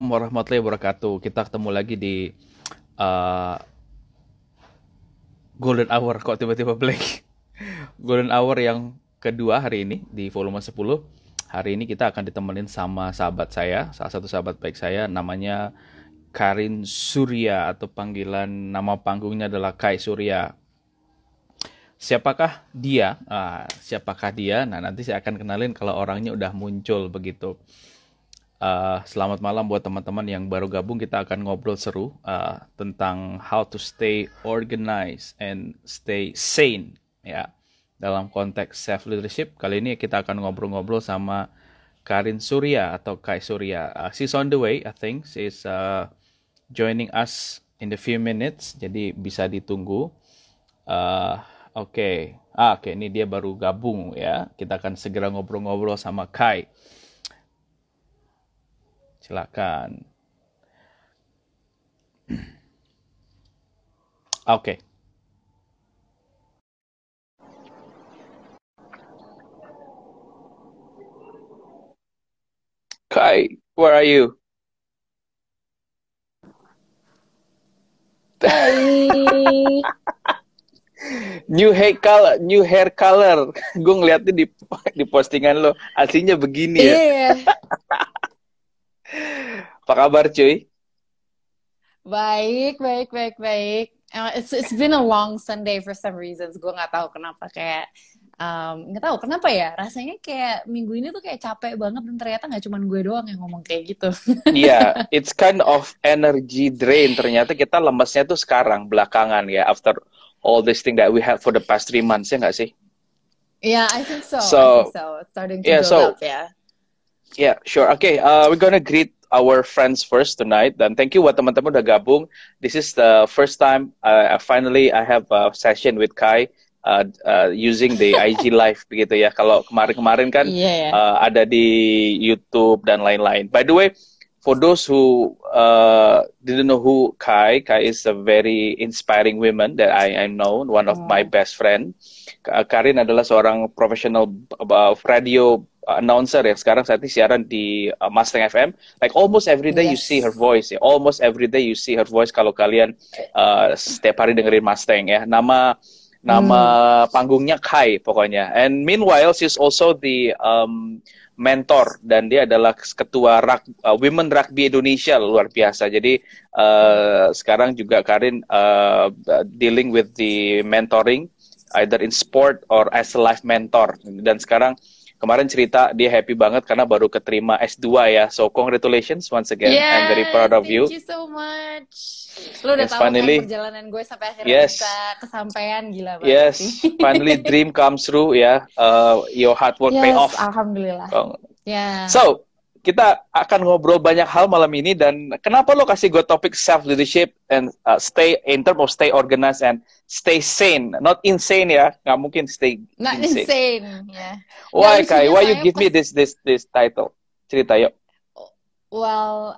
Warahmatullahi wabarakatuh. Kita ketemu lagi di uh, Golden Hour. Kok tiba-tiba blank? Golden Hour yang kedua hari ini di volume 10. Hari ini kita akan ditemenin sama sahabat saya, salah satu sahabat baik saya, namanya Karin Surya atau panggilan nama panggungnya adalah Kai Surya. Siapakah dia? Siapakah dia? Nah, nanti saya akan kenalin kalau orangnya udah muncul begitu. Selamat malam buat teman-teman yang baru gabung. Kita akan ngobrol seru tentang how to stay organized and stay sane, ya. Dalam konteks self leadership, kali ini kita akan ngobrol-ngobrol sama Karin Surya atau Kai Surya. She's on the way, I think. She's joining us in the few minutes, jadi bisa ditunggu. Oke. Oke, ini dia baru gabung ya. Kita akan segera ngobrol-ngobrol sama Kai. Silakan. Oke. Kai, where are you? Hai. New hair color. Gue ngeliatnya di postingan lo, aslinya begini ya. Iya, Apa kabar cuy? baik, baik, baik, baik. It's been a long Sunday for some reasons. Gue nggak tahu kenapa nggak tahu kenapa ya. Rasanya kayak minggu ini tuh kayak capek banget dan ternyata nggak cuma gue doang yang ngomong kayak gitu. Iya, it's kind of energy drain. Ternyata kita lemesnya tuh sekarang, belakangan ya. After all this thing that we had for the past 3 months, ya nggak sih? Yeah, I think so. I think So, so. It's starting to yeah, build so, up, ya. yeah, sure. Okay, we're gonna greet our friends first tonight. Dan thank you buat teman-teman udah gabung. This is the first time finally I have a session with Kai using the IG Live begitu ya. Kalau kemarin-kemarin kan Iya ya. ada di YouTube dan lain-lain. By the way, for those who didn't know who Kai is a very inspiring woman that I know, one of my Oh, best friend. Karin adalah seorang profesional radio announcer yang sekarang saat ini siaran di Mustang FM. Like almost every day you see her yes. voice. Ya. Almost every day you see her voice kalau kalian setiap hari dengerin Mustang ya. Nama Hmm. panggungnya Kai pokoknya. And meanwhile she's also the mentor dan dia adalah ketua Women Rugby Indonesia, luar biasa. Jadi sekarang juga Karin dealing with the mentoring either in sport or as a life mentor. Dan sekarang kemarin cerita dia happy banget karena baru keterima S2 ya. So congratulations once again. I'm very proud Yes, of thank you. you so much. Lo udah Yes, tahu kan finally. perjalanan gue sampai akhirnya bisa Yes. kesampaian, gila banget sih. Yes, finally dream comes true ya. Your hard work pay Yes, off. alhamdulillah. Ya, So, kita akan ngobrol banyak hal malam ini dan kenapa lo kasih gue topik self leadership and stay in terms of stay organized and stay sane, not insane ya, nggak mungkin stay not insane. insane ya. Nggak, Why Kai? lucunya Why you soalnya give me this title? Cerita yuk. well,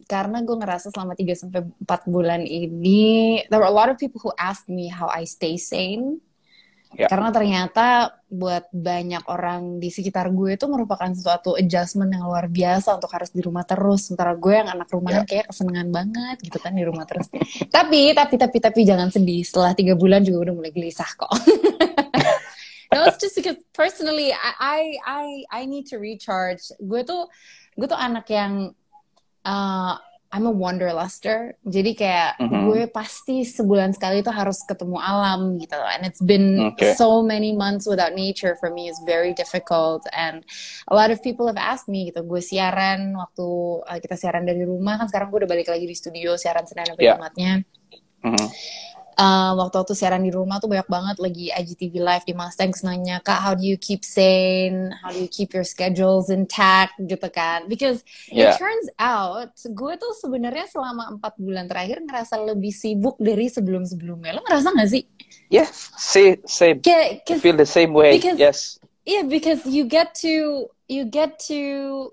karena gue ngerasa selama 3 sampai 4 bulan ini, there were a lot of people who asked me how I stay sane. Ya. Karena ternyata buat banyak orang di sekitar gue itu merupakan suatu adjustment yang luar biasa untuk harus di rumah terus. Sementara gue yang anak rumahan kayak kesenangan banget gitu kan di rumah terus. Tapi jangan sedih. Setelah 3 bulan juga udah mulai gelisah kok. No, it's just because personally I need to recharge. Gue tuh anak yang I'm a wanderluster. Jadi kayak gue pasti sebulan sekali itu harus ketemu alam gitu. And it's been so many months without nature for me is very difficult. And a lot of people have asked me gitu. Gue siaran waktu kita siaran dari rumah kan sekarang gue udah balik lagi di studio siaran Senin sampai Jumatnya. Waktu siaran di rumah tuh banyak banget lagi IGTV live di Mustang nanya, Kak, how do you keep sane? How do you keep your schedules intact? Gitu kan. Because it turns out, gue tuh sebenarnya selama 4 bulan terakhir ngerasa lebih sibuk dari sebelum-sebelumnya. Lo ngerasa gak sih? Yeah, same. I feel the same way. Yes. Yeah, because you get to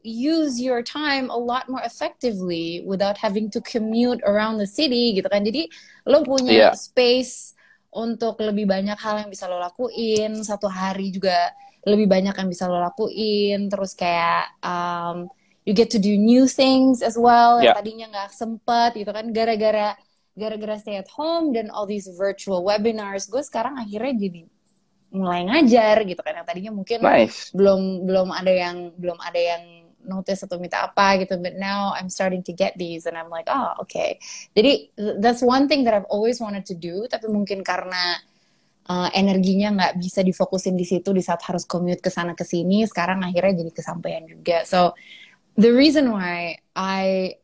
use your time a lot more effectively without having to commute around the city gitu kan. Jadi lo punya space untuk lebih banyak hal yang bisa lo lakuin. Satu hari juga lebih banyak yang bisa lo lakuin. Terus kayak you get to do new things as well yang Ya, tadinya nggak sempet gitu kan, gara-gara stay at home dan all these virtual webinars, gue sekarang akhirnya jadi mulai ngajar gitu kan, yang tadinya mungkin nice. belum ada yang notice atau minta apa gitu, but now I'm starting to get these and I'm like, oh okay. Jadi that's one thing that I've always wanted to do, tapi mungkin karena energinya nggak bisa difokusin di situ di saat harus commute ke sana ke sini, sekarang akhirnya jadi kesampaian juga. So the reason why I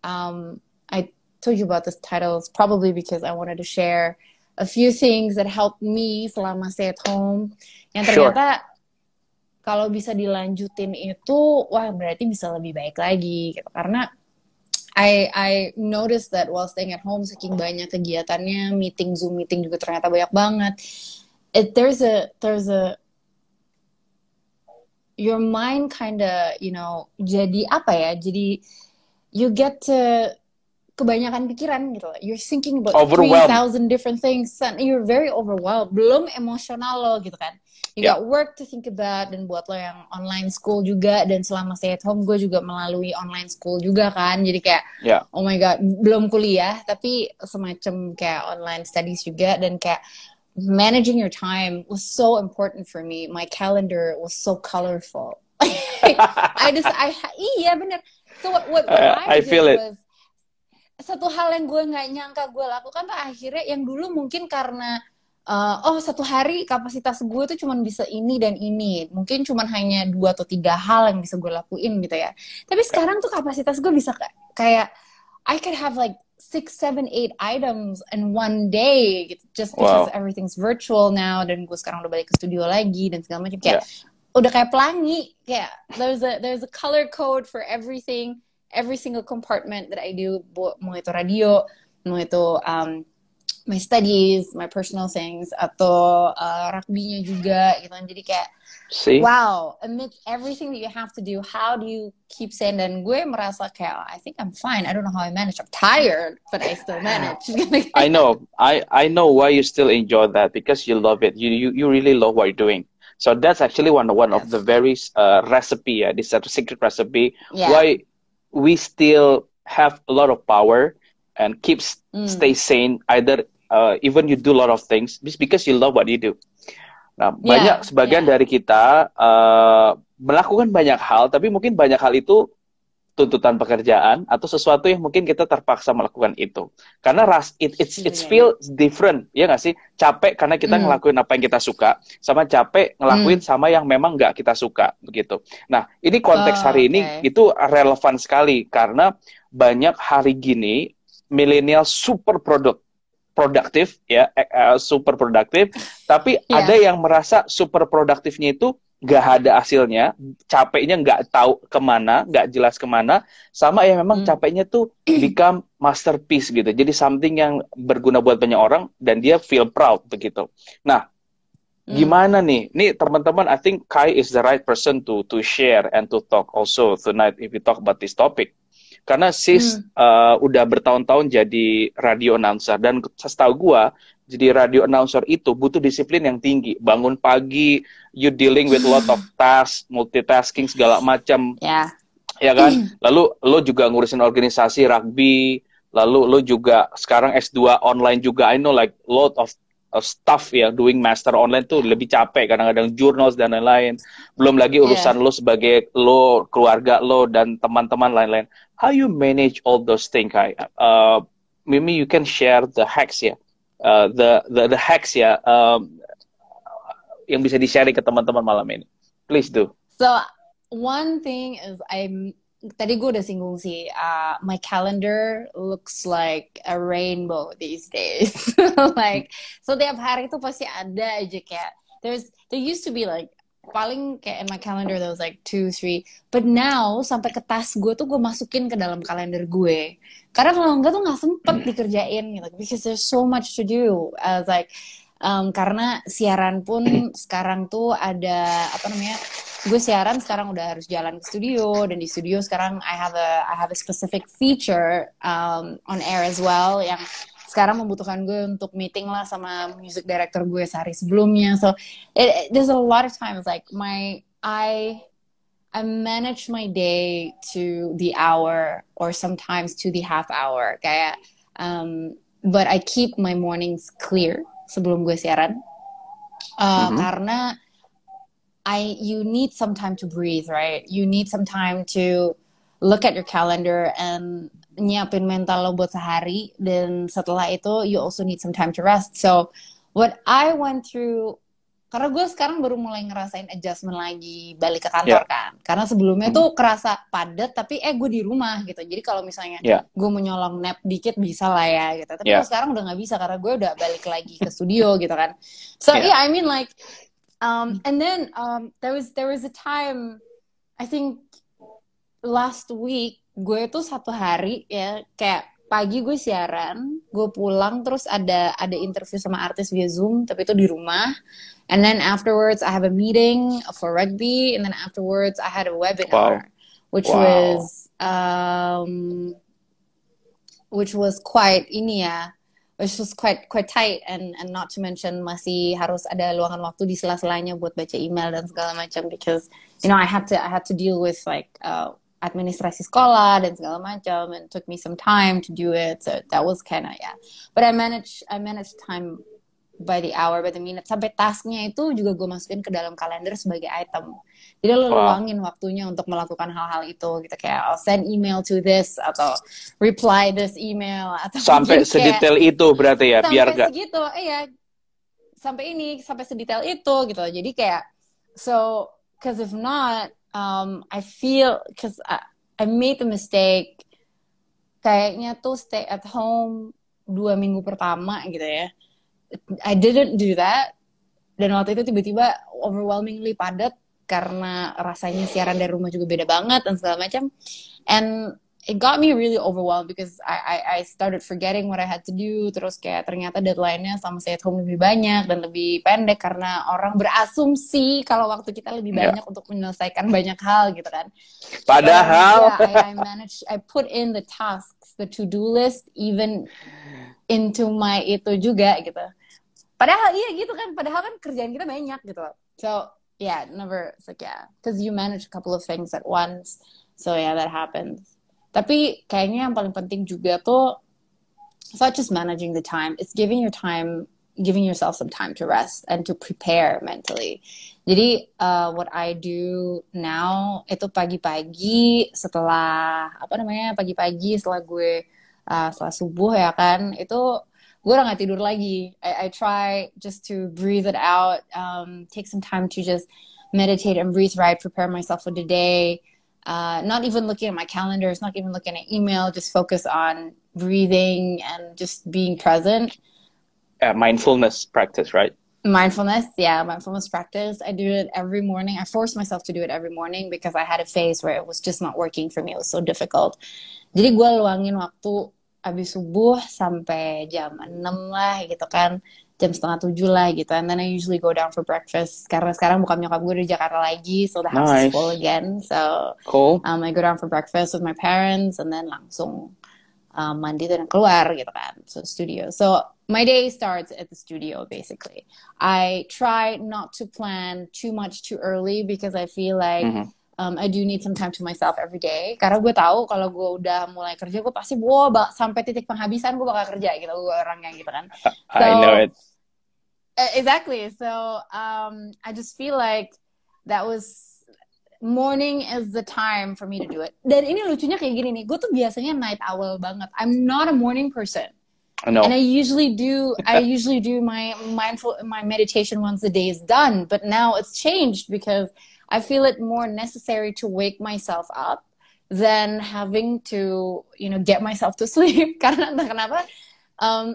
told you about this title is probably because I wanted to share a few things that helped me selama stay at home, yang Sure. ternyata kalau bisa dilanjutin itu, wah berarti bisa lebih baik lagi gitu. Karena I noticed that while staying at home, saking banyak kegiatannya, Zoom meeting juga ternyata banyak banget. There's a your mind kinda, jadi apa ya? Jadi you get to kebanyakan pikiran gitu. You're thinking about Overwhelmed. 3,000 different things and you're very overwhelmed. Belum emosional lo gitu kan. You Yeah. got work to think about, dan buat lo yang online school juga, dan selama stay at home gue juga melalui online school juga kan. Jadi kayak Yeah. oh my god, belum kuliah tapi semacam kayak online studies juga, dan kayak managing your time was so important for me. My calendar was so colorful. Iya bener. So what I I feel did it. was, satu hal yang gue nggak nyangka gue lakukan tuh akhirnya, yang dulu mungkin karena satu hari kapasitas gue tuh cuma bisa ini dan ini, mungkin cuma hanya 2 atau 3 hal yang bisa gue lakuin gitu ya. Tapi sekarang tuh kapasitas gue bisa kayak I could have like 6, 7, 8 items in one day gitu, just because Wow. everything's virtual now, dan gue sekarang udah balik ke studio lagi dan segala macam, kayak Yeah. udah kayak pelangi, kayak there's a color code for everything, every single compartment that I do, mau itu radio, mau itu my studies, my personal things, atau rugby-nya juga gitu kan. Jadi kayak See? wow, amidst everything that you have to do, how do you keep sane? Dan gue merasa kayak I think I'm fine. I don't know how I manage. I'm tired, but I still manage. I know. I know why you still enjoy that, because you love it. You really love what you're doing. So that's actually one of the very recipe. This is a secret recipe. Yeah. Why we still have a lot of power and stay sane. Either even you do a lot of things, just because you love what you do. Nah, banyak sebagian dari kita melakukan banyak hal, tapi mungkin banyak hal itu tuntutan pekerjaan atau sesuatu yang mungkin kita terpaksa melakukan itu. Karena it's feel different, ya nggak sih? Capek karena kita ngelakuin apa yang kita suka, sama capek ngelakuin sama yang memang nggak kita suka, begitu. Nah, ini konteks hari ini itu relevan sekali, karena banyak hari gini milenial super produktif, ya, super produktif, tapi ada yang merasa super produktifnya itu nggak ada hasilnya, capeknya nggak tahu kemana, nggak jelas kemana, sama yang memang capeknya tuh become masterpiece gitu, jadi something yang berguna buat banyak orang dan dia feel proud begitu. Nah, gimana nih? Nih teman-teman, I think Kai is the right person to share and to talk also tonight if we talk about this topic. Karena sis udah bertahun-tahun jadi radio announcer, dan setahu gua jadi radio announcer itu butuh disiplin yang tinggi. Bangun pagi, you dealing with a lot of tasks, multitasking segala macam. Ya kan? Lalu lo juga ngurusin organisasi rugby, lalu lo juga sekarang S2 online juga. I know like lot of stuff ya, doing master online tuh lebih capek, kadang-kadang journals dan lain-lain. Belum lagi urusan lo sebagai lo, keluarga lo, dan teman-teman lain-lain. How you manage all those things, Kai? Maybe you can share the hacks ya. The hacks ya, yang bisa di-share ke teman-teman malam ini. Please do. So one thing is tadi gue udah singgung sih, my calendar looks like a rainbow these days. Like, so tiap hari itu pasti ada aja kayak, there used to be like, paling kayak in my calendar there was like 2, 3, but now sampai ke tas gue tuh gue masukin ke dalam kalender gue, karena kalau enggak tuh nggak sempet dikerjain gitu, because there's so much to do. Like karena siaran pun sekarang tuh ada gue siaran sekarang udah harus jalan ke studio, dan di studio sekarang I have a specific feature on air as well, yang sekarang membutuhkan gue untuk meeting lah sama music director gue sehari sebelumnya. So there's a lot of times like I manage my day to the hour or sometimes to the half hour. Kayak, but I keep my mornings clear sebelum gue siaran. Karena you need some time to breathe, right? You need some time to look at your calendar and nyiapin mental lo buat sehari. Dan setelah itu, you also need some time to rest. So, what I went through, karena gue sekarang baru mulai ngerasain adjustment lagi balik ke kantor kan. Karena sebelumnya tuh kerasa padat, tapi gue di rumah gitu. Jadi kalau misalnya gue mau nyolong nap dikit bisa lah ya gitu. Tapi kalau sekarang udah nggak bisa karena gue udah balik lagi ke studio gitu kan. So yeah, I mean like, and then there was a time, I think last week gue tuh satu hari ya kayak pagi gue siaran, gue pulang terus ada interview sama artis via Zoom, tapi itu di rumah. And then afterwards I have a meeting for rugby, and then afterwards I had a webinar, which was quite which was quite tight, and not to mention masih harus ada luangan waktu di sela-selanya buat baca email dan segala macam, because I had to deal with like administrasi sekolah dan segala macam, and it took me some time to do it, so that was kind of but I managed time by the hour, by the minute, sampai tasknya itu juga gue masukin ke dalam kalender sebagai item. Jadi lo luangin waktunya untuk melakukan hal-hal itu gitu, kayak I'll send email to this atau reply this email atau sampai sedetail itu berarti ya, biar gak segitu, sampai sedetail itu gitu. Jadi kayak so, because if not, I feel, because I made the mistake kayaknya tuh stay at home 2 minggu pertama gitu ya. I didn't do that, dan waktu itu tiba-tiba overwhelmingly padat karena rasanya siaran dari rumah juga beda banget dan segala macam, and it got me really overwhelmed because I started forgetting what I had to do. Terus kayak ternyata deadline-nya sama stay at home lebih banyak dan lebih pendek karena orang berasumsi kalau waktu kita lebih banyak untuk menyelesaikan banyak hal gitu kan. Padahal I put in the tasks, the to-do list even into my itu juga gitu. Padahal gitu kan, padahal kan kerjaan kita banyak gitu. So never, it's like because you manage a couple of things at once. So that happens. Tapi kayaknya yang paling penting juga tuh, it's not just managing the time, it's giving yourself some time to rest and to prepare mentally. Jadi what I do now itu pagi-pagi setelah setelah subuh ya kan, itu gue udah gak tidur lagi. I try just to breathe it out, take some time to just meditate and breathe right, prepare myself for the day. Not even looking at my calendars, not even looking at email, just focus on breathing and just being present. Mindfulness practice, right? Mindfulness practice. I do it every morning. I force myself to do it every morning because I had a phase where it was just not working for me. It was so difficult. Jadi gue luangin waktu abis subuh sampai jam 6 lah gitu kan, jam 6:30 lah gitu, and then I usually go down for breakfast karena sekarang bokap nyokap gue di Jakarta lagi, so the house is full again, so cool. I go down for breakfast with my parents and then langsung mandi dan keluar gitu kan, so studio. So my day starts at the studio basically. I try not to plan too much too early because I feel like I do need some time to myself every day. Karena gue tahu kalau gue udah mulai kerja, gue pasti sampai titik penghabisan gue bakal kerja gitu. Gue orangnya gitu kan. So, I know it. Exactly. So I just feel like that was morning is the time for me to do it. Dan ini lucunya kayak gini nih. Gue tuh biasanya night owl banget. I'm not a morning person. No. And I usually do my meditation once the day is done. But now it's changed because I feel it more necessary to wake myself up than having to, get myself to sleep. Karena entah kenapa,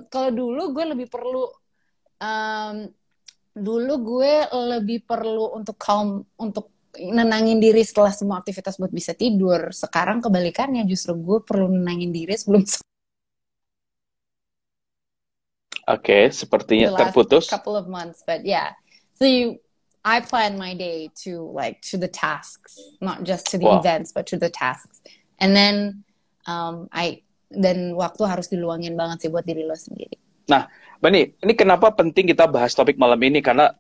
kalau dulu gue lebih perlu untuk calm, untuk nenangin diri setelah semua aktivitas buat bisa tidur. Sekarang kebalikannya, justru gue perlu nenangin diri sebelum. Oke, sepertinya terputus. Couple of months, but so I plan my day to the tasks, not just to the events, but to the tasks. And then dan waktu harus diluangin banget sih buat diri lo sendiri. Nah, Bani, ini kenapa penting kita bahas topik malam ini? Karena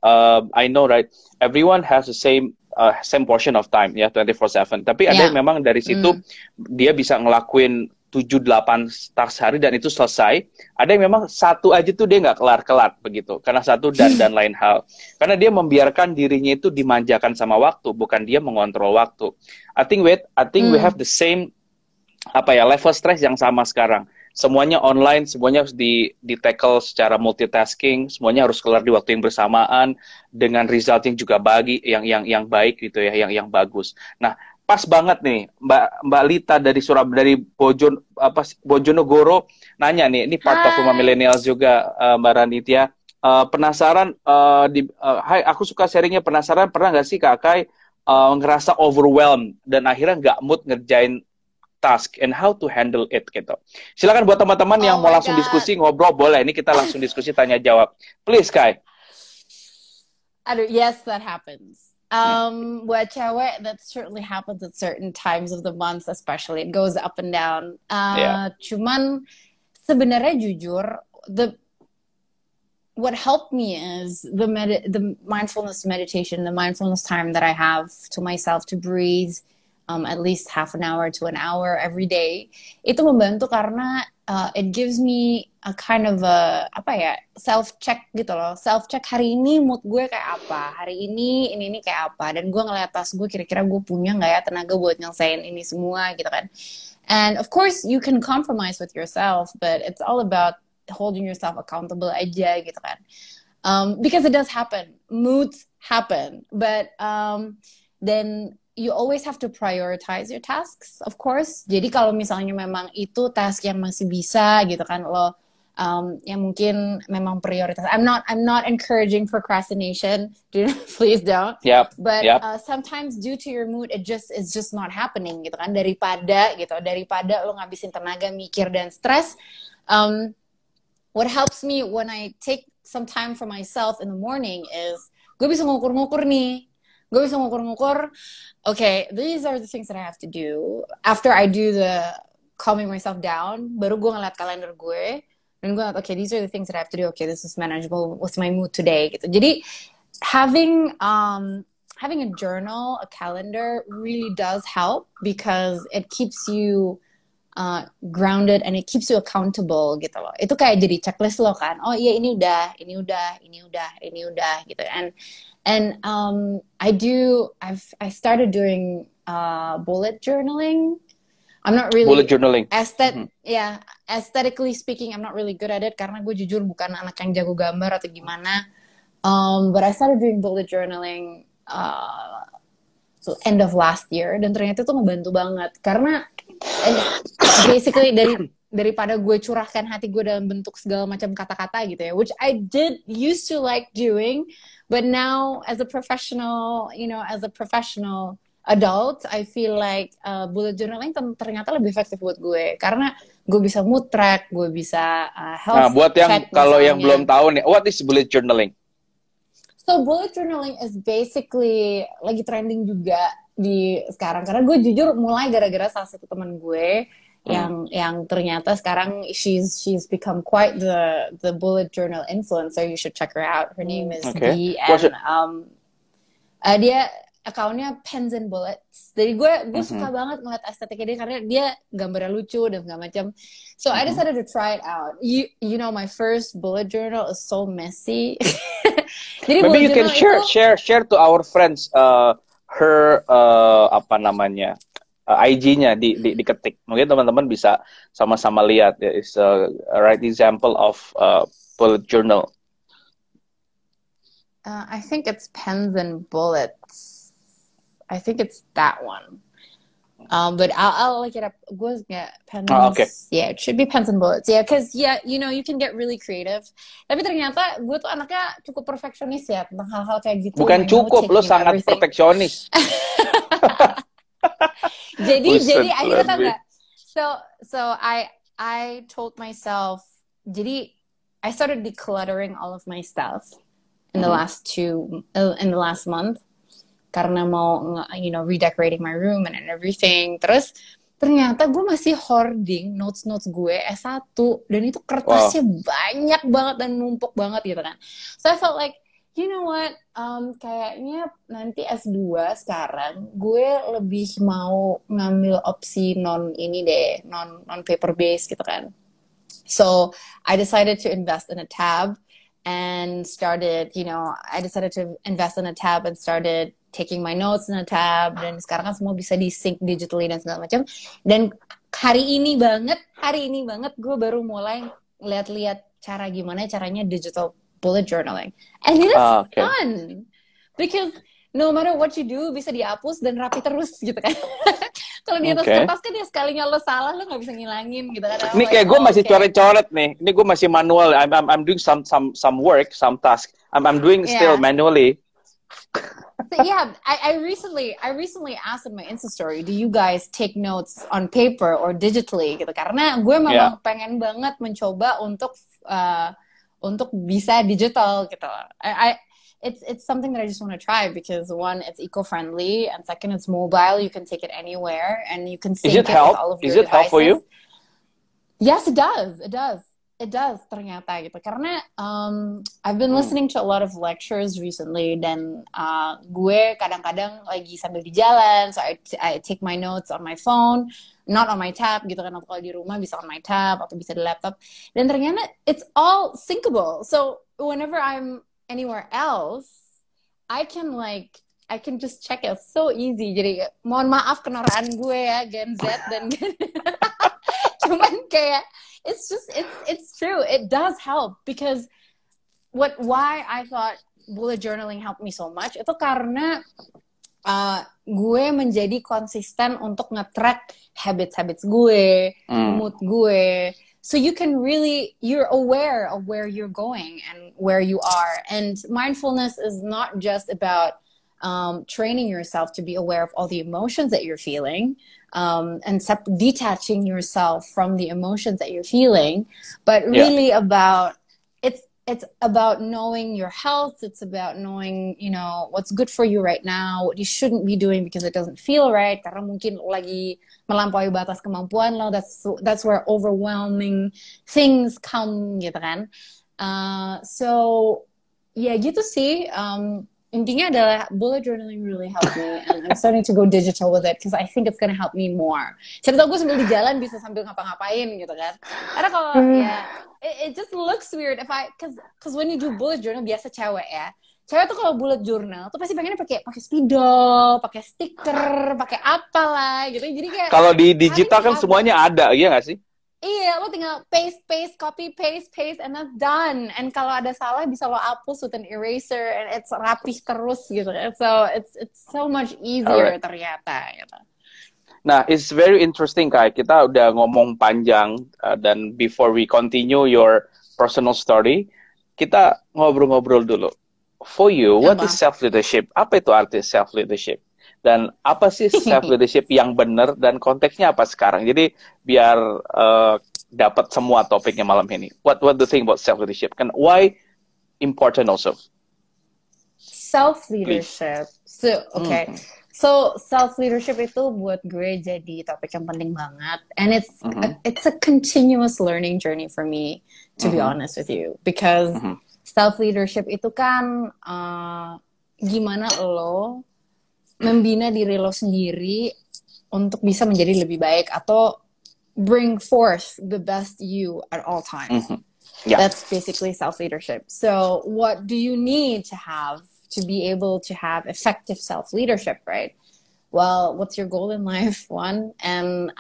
I know, right, everyone has the same same portion of time ya 24/7. Tapi ada yang memang dari situ dia bisa ngelakuin 7-8 task sehari dan itu selesai. Ada yang memang satu aja tuh dia nggak kelar-kelar begitu karena satu dan lain hal. Karena dia membiarkan dirinya itu dimanjakan sama waktu, bukan dia mengontrol waktu. I think we have the same level stress yang sama sekarang. Semuanya online, semuanya harus di-tackle secara multitasking, semuanya harus kelar di waktu yang bersamaan dengan result yang juga yang baik gitu ya, yang bagus. Nah, pas banget nih Mbak Lita dari Bojonegoro nanya nih, ini part of Rumah Millennials juga Mbak Ranitya. Penasaran hai, aku suka sharingnya, penasaran pernah nggak sih Kak Kai ngerasa overwhelmed dan akhirnya nggak mood ngerjain task and how to handle it gitu. Silakan buat teman-teman yang mau langsung diskusi, ngobrol boleh. Ini kita langsung diskusi tanya jawab. Please Kai. Aduh, yes, that happens. Buat cewek, that certainly happens at certain times of the month, especially it goes up and down. Cuman sebenarnya jujur, what helped me is the mindfulness meditation, the mindfulness time that I have to myself to breathe. At least half an hour to an hour every day, itu membantu karena it gives me a kind of self-check gitu loh. Self-check hari ini mood gue kayak apa, hari ini kayak apa, dan gue ngeliat tas gue kira-kira gue punya nggak ya tenaga buat nyelesain ini semua gitu kan. And of course you can compromise with yourself, but it's all about holding yourself accountable aja gitu kan. Because it does happen, moods happen, but then you always have to prioritize your tasks, of course. Jadi kalau misalnya memang itu task yang masih bisa gitu kan, lo yang mungkin memang prioritas. I'm not encouraging procrastination. Please don't. But sometimes due to your mood, it's just not happening gitu kan. Daripada lo ngabisin tenaga mikir dan stres. What helps me when I take some time for myself in the morning is gue bisa ngukur-ngukur nih. Okay, these are the things that I have to do. After I do the calming myself down, baru gue ngeliat kalender gue, dan gue ngeliat, okay, these are the things that I have to do. Okay, this is manageable with my mood today. Gitu. Jadi, having a journal, a calendar, really does help because it keeps you grounded and it keeps you accountable gitu loh. Itu kayak jadi checklist lo kan. Oh iya, ini udah gitu. And I started doing bullet journaling. I'm not really bullet journaling. Aesthetically speaking, I'm not really good at it karena gue jujur bukan anak yang jago gambar atau gimana. But I started doing bullet journaling end of last year dan ternyata itu ngebantu banget karena basically daripada gue curahkan hati gue dalam bentuk segala macam kata-kata gitu ya, which I used to like doing. But now, as a professional adult, I feel like bullet journaling ternyata lebih efektif buat gue karena gue bisa mood track, gue bisa health. Nah, buat yang kalau yang belum tahu nih, what is bullet journaling? So bullet journaling is basically lagi trending juga di sekarang karena gue jujur mulai gara-gara salah satu teman gue yang ternyata sekarang she's become quite the bullet journal influencer. You should check her out. Her name is Dee, and dia accountnya Pens and Bullets. Jadi gue suka banget ngeliat estetiknya dia karena dia gambarnya lucu dan segala macam. So I decided to try it out. You know, my first bullet journal is so messy. Jadi maybe you can share to our friends her IG-nya diketik. Mungkin teman-teman bisa sama-sama lihat. It's a right example of bullet journal. I think it's Pens and Bullets. I think it's that one. But I'll look it up. Gue nggak pens. Oh, okay. Yeah, it should be Pens and Bullets. Yeah, because you know, you can get really creative. Tapi ternyata gue tuh anaknya cukup perfeksionis ya tentang hal-hal kayak gitu. Bukan cukup, lo sangat perfeksionis. jadi akhirnya tau gak? So I told myself. Jadi I started decluttering all of my stuff in the last month. Karena mau, redecorating my room and everything. Terus ternyata gue masih hoarding notes gue S1 dan itu kertasnya banyak banget dan numpuk banget gitu kan. So I felt like, You know what? Kayaknya nanti S2 sekarang gue lebih mau ngambil opsi non ini deh, non paper based gitu kan. So I decided to invest in a tab and started, I decided to invest in a tab and started taking my notes in a tab, dan sekarang kan semua bisa di sync digitally dan segala macam. Dan hari ini banget gue baru mulai lihat-lihat caranya digital bullet journaling. And it is fun. Because no matter what you do, bisa dihapus dan rapi terus gitu kan. Kalau di atas kertas kan ya sekalinya lo salah, lo nggak bisa ngilangin gitu kan. Ini kayak gue masih coret-coret nih. Ini gue masih manual. I'm doing some work, some task. I'm doing still manually. So, yeah, I recently asked in my Insta story, do you guys take notes on paper or digitally gitu? Karena gue memang pengen banget mencoba untuk bisa digital gitu. It's something that I just want to try because one, it's eco-friendly, and second, it's mobile. You can take it anywhere, and you can sync it with all of your devices. Is it help for you? Yes, it does. It does ternyata gitu. Karena I've been listening to a lot of lectures recently, dan gue kadang-kadang lagi sambil di jalan, so I take my notes on my phone, not on my tab gitu kan. Atau kalau di rumah bisa on my tab atau bisa di laptop. Dan ternyata it's all syncable. So whenever I'm anywhere else, I can just check it. So easy. Jadi mohon maaf kenoraan gue ya, Gen Z dan cuman kayak it's true. It does help because why I thought bullet journaling helped me so much itu karena gue menjadi konsisten untuk nge-track habits gue, mood gue. So you're aware of where you're going and where you are. And mindfulness is not just about training yourself to be aware of all the emotions that you're feeling, and detaching yourself from the emotions that you're feeling, but really about it's about knowing your health. It's about knowing, what's good for you right now, what you shouldn't be doing because it doesn't feel right, karena mungkin lagi melampaui batas kemampuan lo. That's where overwhelming things come gitu kan. So ya gitu sih. Intinya adalah bullet journaling really helped me, and I'm starting to go digital with it because I think it's gonna help me more. Siapa tau gue sambil di jalan bisa sambil ngapa-ngapain gitu kan. Karena kalau it just looks weird if cause when you do bullet journal, biasa cewek ya. Cewek tuh kalau bullet journal tuh pasti pengennya pakai spidol, pakai stiker, pakai apalah gitu. Jadi kayak kalau di digital kan semuanya ada, iya nggak sih? Iya, lo tinggal paste, copy, paste, and that's done. And kalau ada salah bisa lo hapus with an eraser, and it's rapih terus gitu. So it's so much easier ternyata. Gitu. Nah, it's very interesting, Kak. Kita udah ngomong panjang, dan before we continue your personal story, kita ngobrol-ngobrol dulu. For you, what is self-leadership? Apa itu arti self-leadership? Dan apa sih self-leadership yang benar, dan konteksnya apa sekarang? Jadi biar dapat semua topiknya malam ini. What do you think about self-leadership? And why important also? Self-leadership. So, okay. So self-leadership itu buat gue jadi topik yang penting banget. And it's a continuous learning journey for me, to be honest with you. Because self-leadership itu kan gimana lo membina diri lo sendiri untuk bisa menjadi lebih baik atau bring forth the best you at all times. That's basically self-leadership. So what do you need to have to be able to have effective self-leadership, right? Well, what's your goal in life? One, and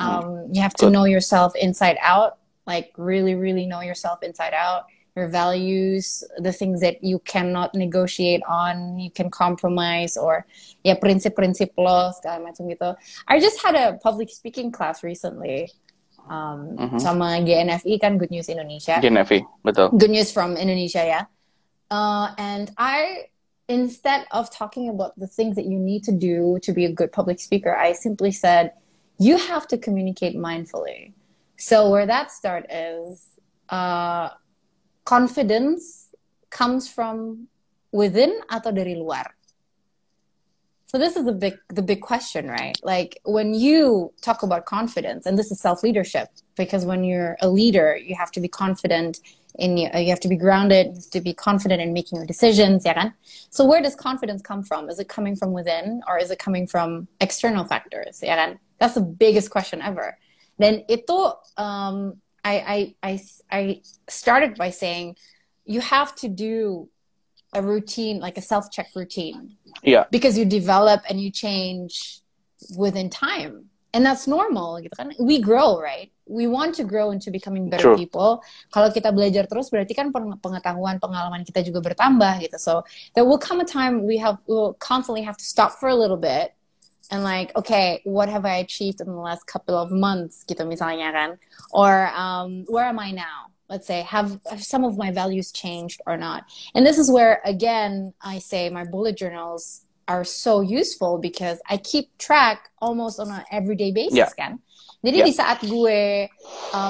you have to know yourself inside out, like really, really know yourself inside out. Your values, the things that you cannot negotiate on, you can compromise, or prinsip-prinsip lo segala macam gitu. I just had a public speaking class recently, sama GNFI kan, Good News Indonesia. GNFI, betul. Good News from Indonesia, ya. And instead of talking about the things that you need to do to be a good public speaker, I simply said, you have to communicate mindfully. So where that start is, confidence comes from within atau dari luar? So this is the big question, right? Like when you talk about confidence, and this is self-leadership, because when you're a leader, you have to be confident you have to be grounded, you have to be confident in making your decisions, ya kan? So where does confidence come from? Is it coming from within, or is it coming from external factors, ya kan? That's the biggest question ever. Dan itu, I started by saying you have to do a routine, like a self-check routine. Yeah. Because you develop and you change within time. And that's normal, gitu kan. We grow, right? We want to grow into becoming better people. Kalau kita belajar terus, berarti kan pengetahuan, pengalaman kita juga bertambah, gitu. So there will come a time we'll constantly have to stop for a little bit and like, okay, what have I achieved in the last couple of months, gitu misalnya kan. Or where am I now? Let's say, have some of my values changed or not? And this is where, again, I say my bullet journals are so useful because I keep track almost on an everyday basis, kan? Jadi di saat gue,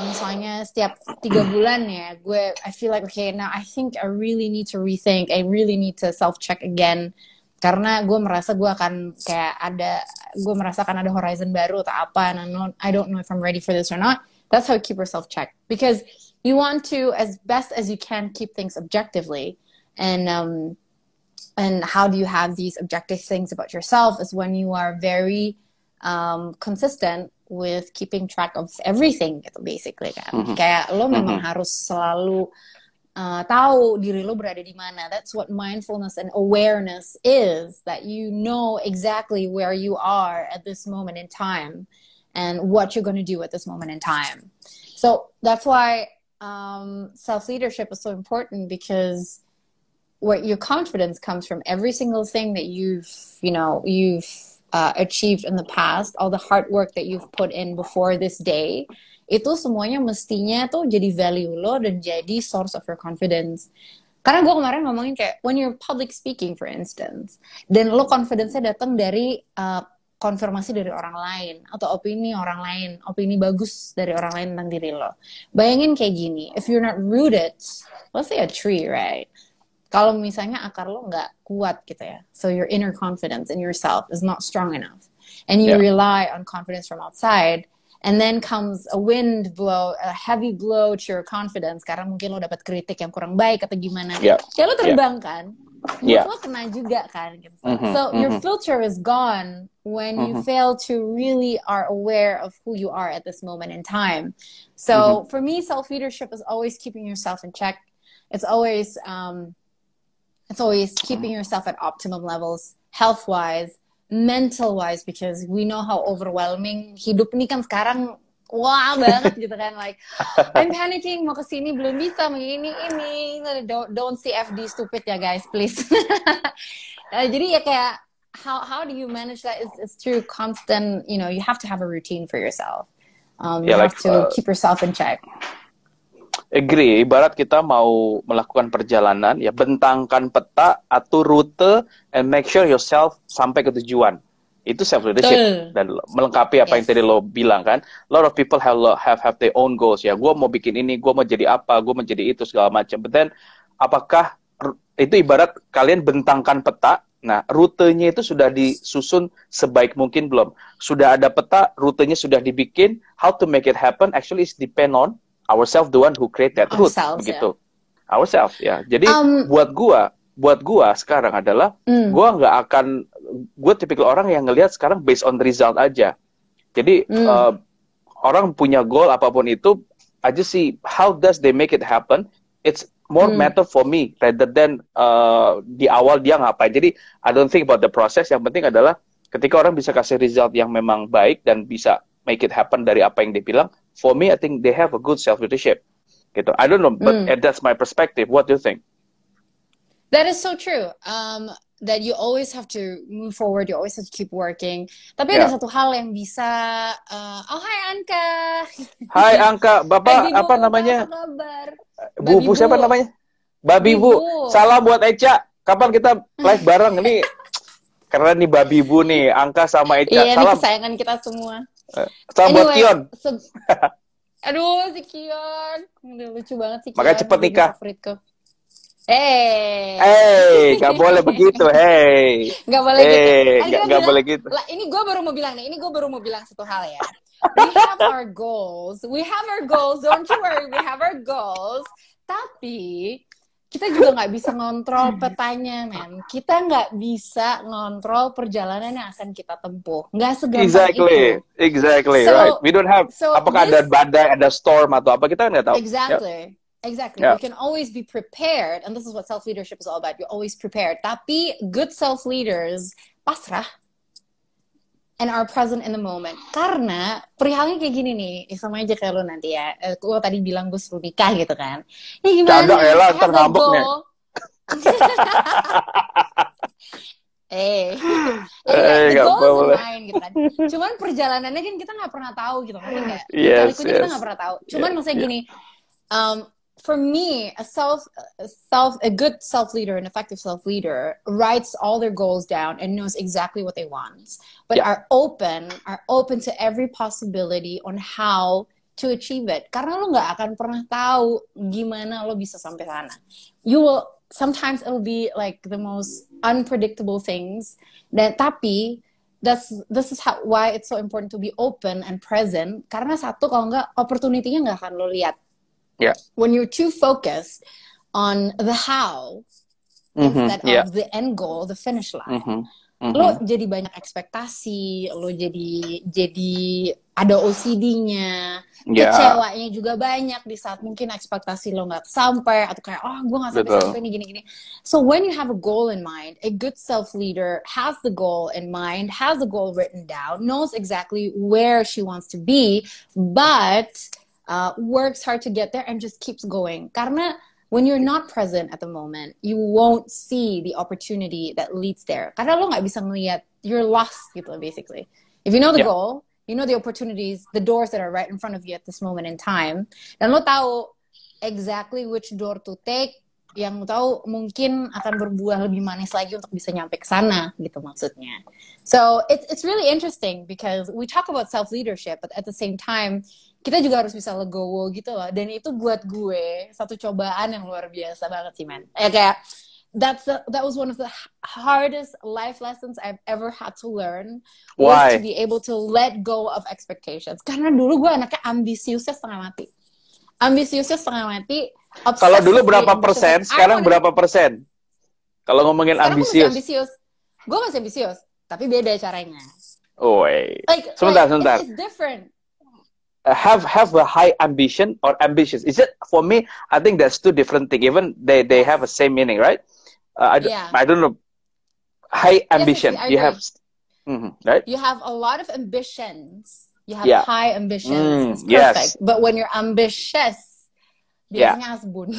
misalnya setiap 3 bulan ya, I feel like, okay, now I think I really need to rethink, I really need to self-check again, karena gue merasa gue akan gue merasakan ada horizon baru atau apa, and I don't know if I'm ready for this or not. That's how you keep yourself checked, because you want to, as best as you can, keep things objectively. And how do you have these objective things about yourself is when you are very consistent with keeping track of everything, gitu, basically kan. Kayak lo memang harus selalu tahu diri lo berada di mana. That's what mindfulness and awareness is, that you know exactly where you are at this moment in time and what you're going to do at this moment in time. So that's why self-leadership is so important, because what your confidence comes from every single thing that you've achieved in the past, all the hard work that you've put in before this day, itu semuanya mestinya tuh jadi value lo dan jadi source of your confidence. Karena gue kemarin ngomongin kayak, when you're public speaking, for instance, dan lo confidence-nya datang dari konfirmasi dari orang lain, atau opini orang lain, opini bagus dari orang lain tentang diri lo. Bayangin kayak gini, if you're not rooted, let's say a tree, right? Kalau misalnya akar lo nggak kuat gitu ya, so your inner confidence in yourself is not strong enough, and you rely on confidence from outside, and then comes a heavy blow to your confidence, karena mungkin lo dapat kritik yang kurang baik atau gimana, ya lo terbang kan, lo kena juga kan, gitu. So your filter is gone when you fail to really are aware of who you are at this moment in time. So for me, self-leadership is always keeping yourself in check. It's always keeping yourself at optimum levels, health-wise, mental-wise, because we know how overwhelming hidup ini kan sekarang, wah banget gitu kan, like I'm panicking, mau kesini belum bisa, ini, don't see FD stupid ya guys, please. Jadi ya kayak, how do you manage that? It's through constant, you have to have a routine for yourself. You have to keep yourself in check. Agree, ibarat kita mau melakukan perjalanan, ya bentangkan peta, atur rute, and make sure yourself sampai ke tujuan. Itu self-leadership. Dan melengkapi apa yang tadi lo bilang kan. A lot of people have their own goals. Ya, gue mau bikin ini, gue mau jadi apa, gue mau jadi itu, segala macam. But then, apakah itu ibarat kalian bentangkan peta, nah rutenya itu sudah disusun sebaik mungkin belum? Sudah ada peta, rutenya sudah dibikin, how to make it happen actually is depend on ourselves, the one who create that route, begitu. Ourselves, ya. Jadi buat gua sekarang adalah gue tipikal orang yang ngelihat sekarang based on the result aja. Jadi orang punya goal apapun itu, I just see how does they make it happen. It's more matter for me rather than di awal dia ngapain. Jadi I don't think about the process. Yang penting adalah ketika orang bisa kasih result yang memang baik dan bisa make it happen dari apa yang dia bilang, for me, I think they have a good self-leadership. Gitu. I don't know, but that's my perspective. What do you think? That is so true. That you always have to move forward. You always have to keep working. Tapi ada satu hal yang bisa. Oh, hai Anka. Hai Anka, Bapak apa namanya? Apa kabar? Bu siapa namanya? Babi Bu. Salam buat Eca. Kapan kita live bareng nih? Keren nih Babi Bu nih, Anka sama Eca. Iya, salam. Ini kesayangan kita semua. Salam buat Kion. Aduh, si Kion. Lucu banget sih Kion. Makanya cepet nikah. Favoritku. Hey, nggak boleh begitu. Hey, Nggak boleh gitu. Kan kita nggak bilang, boleh gitu. lah ini gue baru mau bilang nih, ini gue baru mau bilang satu hal ya. We have our goals, don't you worry, we have our goals. Tapi kita juga nggak bisa ngontrol petanya, men. Kita nggak bisa ngontrol perjalanan yang akan kita tempuh. Nggak segampang itu. Exactly, So, right. We don't have, so apakah ada badai, ada storm atau apa, kita nggak tahu. exactly. Exactly. Yeah. We can always be prepared, and this is what self-leadership is all about. You're always prepared. Tapi good self-leaders pasrah and are present in the moment. Karena perihalnya kayak gini nih, sama aja kayak lo nanti ya. Lo tadi bilang gue suruh nikah gitu kan. Ya gimana? Canda ya lah, I have that goal. The goal is mine gitu kan. Cuman perjalanannya kan kita nggak pernah tahu gitu. Mungkin kayak kita nggak pernah tahu. Cuman maksudnya gini, for me, a good self-leader, an effective self-leader, writes all their goals down and knows exactly what they want, but are open to every possibility on how to achieve it. Karena lo nggak akan pernah tahu gimana lo bisa sampai sana. Sometimes it'll be like the most unpredictable things. Tapi this is why it's so important to be open and present. Karena satu, kalau nggak, opportunity-nya nggak akan lo lihat. Yeah. When you're too focused on the how instead of the end goal, the finish line, lo jadi banyak ekspektasi, lo jadi ada OCD-nya, kecewanya juga banyak di saat mungkin ekspektasi lo nggak sampai atau kayak gue nggak sampai nih gini-gini. So when you have a goal in mind, a good self-leader has the goal in mind, has the goal written down, knows exactly where she wants to be, but works hard to get there and just keeps going. Karena when you're not present at the moment, you won't see the opportunity that leads there. Karena lo nggak bisa ngeliat, you're lost gitu basically. If you know the goal, you know the opportunities, the doors that are right in front of you at this moment in time, dan lo tahu exactly which door to take, yang lo tahu mungkin akan berbuah lebih manis lagi untuk bisa nyampe ke sana gitu maksudnya. So it's really interesting because we talk about self-leadership, but at the same time kita juga harus bisa legowo gitu loh. Dan itu buat gue satu cobaan yang luar biasa banget sih, man. Kayak that was one of the hardest life lessons I've ever had to learn. Was to be able to let go of expectations. Karena dulu gue anaknya ambisiusnya setengah mati. Kalau dulu berapa persen, sekarang berapa persen? Kalau ngomongin ambisius. Gue masih ambisius, tapi beda caranya. Sebentar. It's different. Have a high ambition or ambitious. Is it, for me, I think that's two different things. Even they have a same meaning, right? I don't know. High ambition. Yes, you have, right? You have a lot of ambitions. You have high ambitions. It's perfect. Yes. But when you're ambitious, biasanya asbun.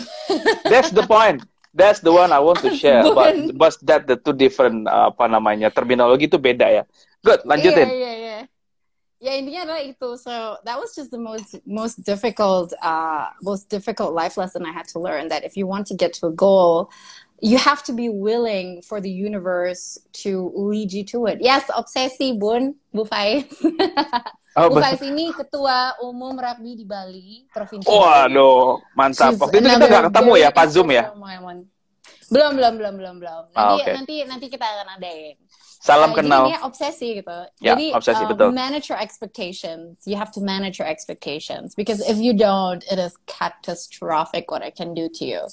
That's the point. That's the one I want to share. But that the two different terminologi itu beda ya. Good, lanjutin. Yeah. Ya intinya adalah itu. So that was just the most difficult life lesson I had to learn, that if you want to get to a goal, you have to be willing for the universe to lead you to it. Yes, obsesi bun, Bu Faiz. Bu Faiz ini ketua umum rugby di Bali, provinsi. Waduh, mantap. Waktu itu kita nggak ketemu ya, pas Zoom ya? Belum. Nanti kita akan adain. Salam kenal. Jadi dia obsesi gitu. Jadi obsesi, betul. Manage your expectations. You have to manage your expectations, because if you don't, it is catastrophic what it can do to you.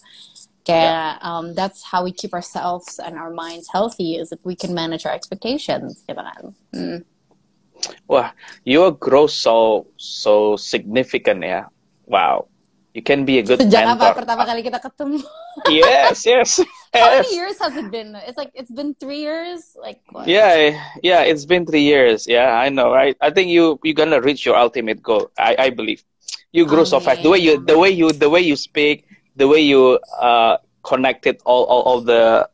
Kayak that's how we keep ourselves and our minds healthy, is if we can manage our expectations, gitu kan. Wah, your growth so significant ya. Wow. You can be a good Sejak mentor. Apa pertama kali kita ketemu? Yes. How many years has it been? It's been 3 years. Like what? Yeah. It's been 3 years. Yeah, I know, right? I think you're gonna reach your ultimate goal. I believe you grow so fast. The way you speak, the way you connected all the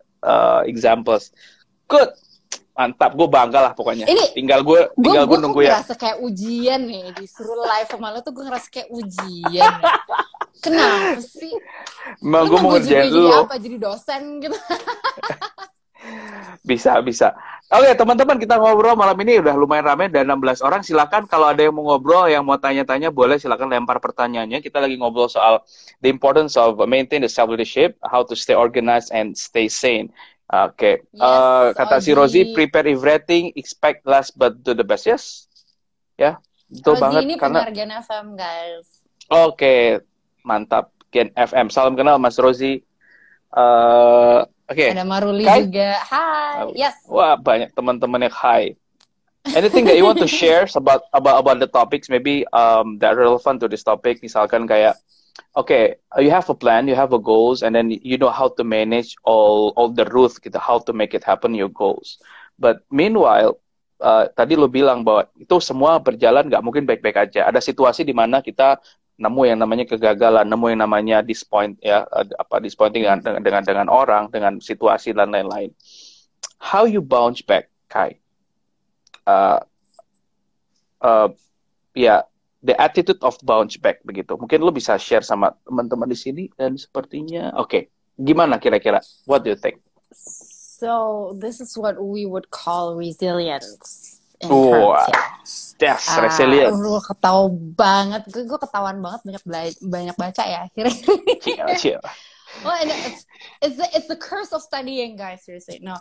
examples. Good. Mantap, gue bangga lah pokoknya. Tinggal gue nunggu ya. Gue ngerasa kayak ujian nih, disuruh live sama lo tuh gue ngerasa kayak ujian. Kenapa sih? Emang gue mau ngerjain dulu. Jadi apa? Jadi dosen gitu? Bisa. Oke, teman-teman, kita ngobrol malam ini udah lumayan ramai, dan 16 orang. Silakan kalau ada yang mau ngobrol, yang mau tanya-tanya, boleh silakan lempar pertanyaannya. Kita lagi ngobrol soal the importance of maintain the self-leadership, how to stay organized and stay sane. Oke, Yes, kata si Rosie, Oji. prepare everything, expect less but do the best. Yes, ya, betul Oji banget. ini Karena, pendengar Gen FM, guys. oke, mantap. Gen FM, salam kenal Mas Rosie. Oke, Ada Maruli Kai? juga. Hai. Yes. Wah, banyak teman-teman yang hi. Anything that you want to share about the topics, maybe that relevant to this topic? Misalkan kayak, okay, you have a plan, you have a goals, and then you know how to manage all the route gitu, how to make it happen your goals. But meanwhile, tadi lo bilang bahwa itu semua berjalan nggak mungkin baik-baik aja. Ada situasi di mana kita nemu yang namanya kegagalan, nemu yang namanya disappointing dengan orang, dengan situasi dan lain-lain. How you bounce back, Kai? Ya, the attitude of bounce back begitu. Mungkin lo bisa share sama teman-teman di sini, dan sepertinya oke. Gimana kira-kira? What do you think? So this is what we would call resilience in Wah, terms, yes, resilience. Gue ketawa banget, gue ketahuan banget banyak baca ya akhirnya. Chill. Well, and it's the curse of studying, guys. Seriously, no.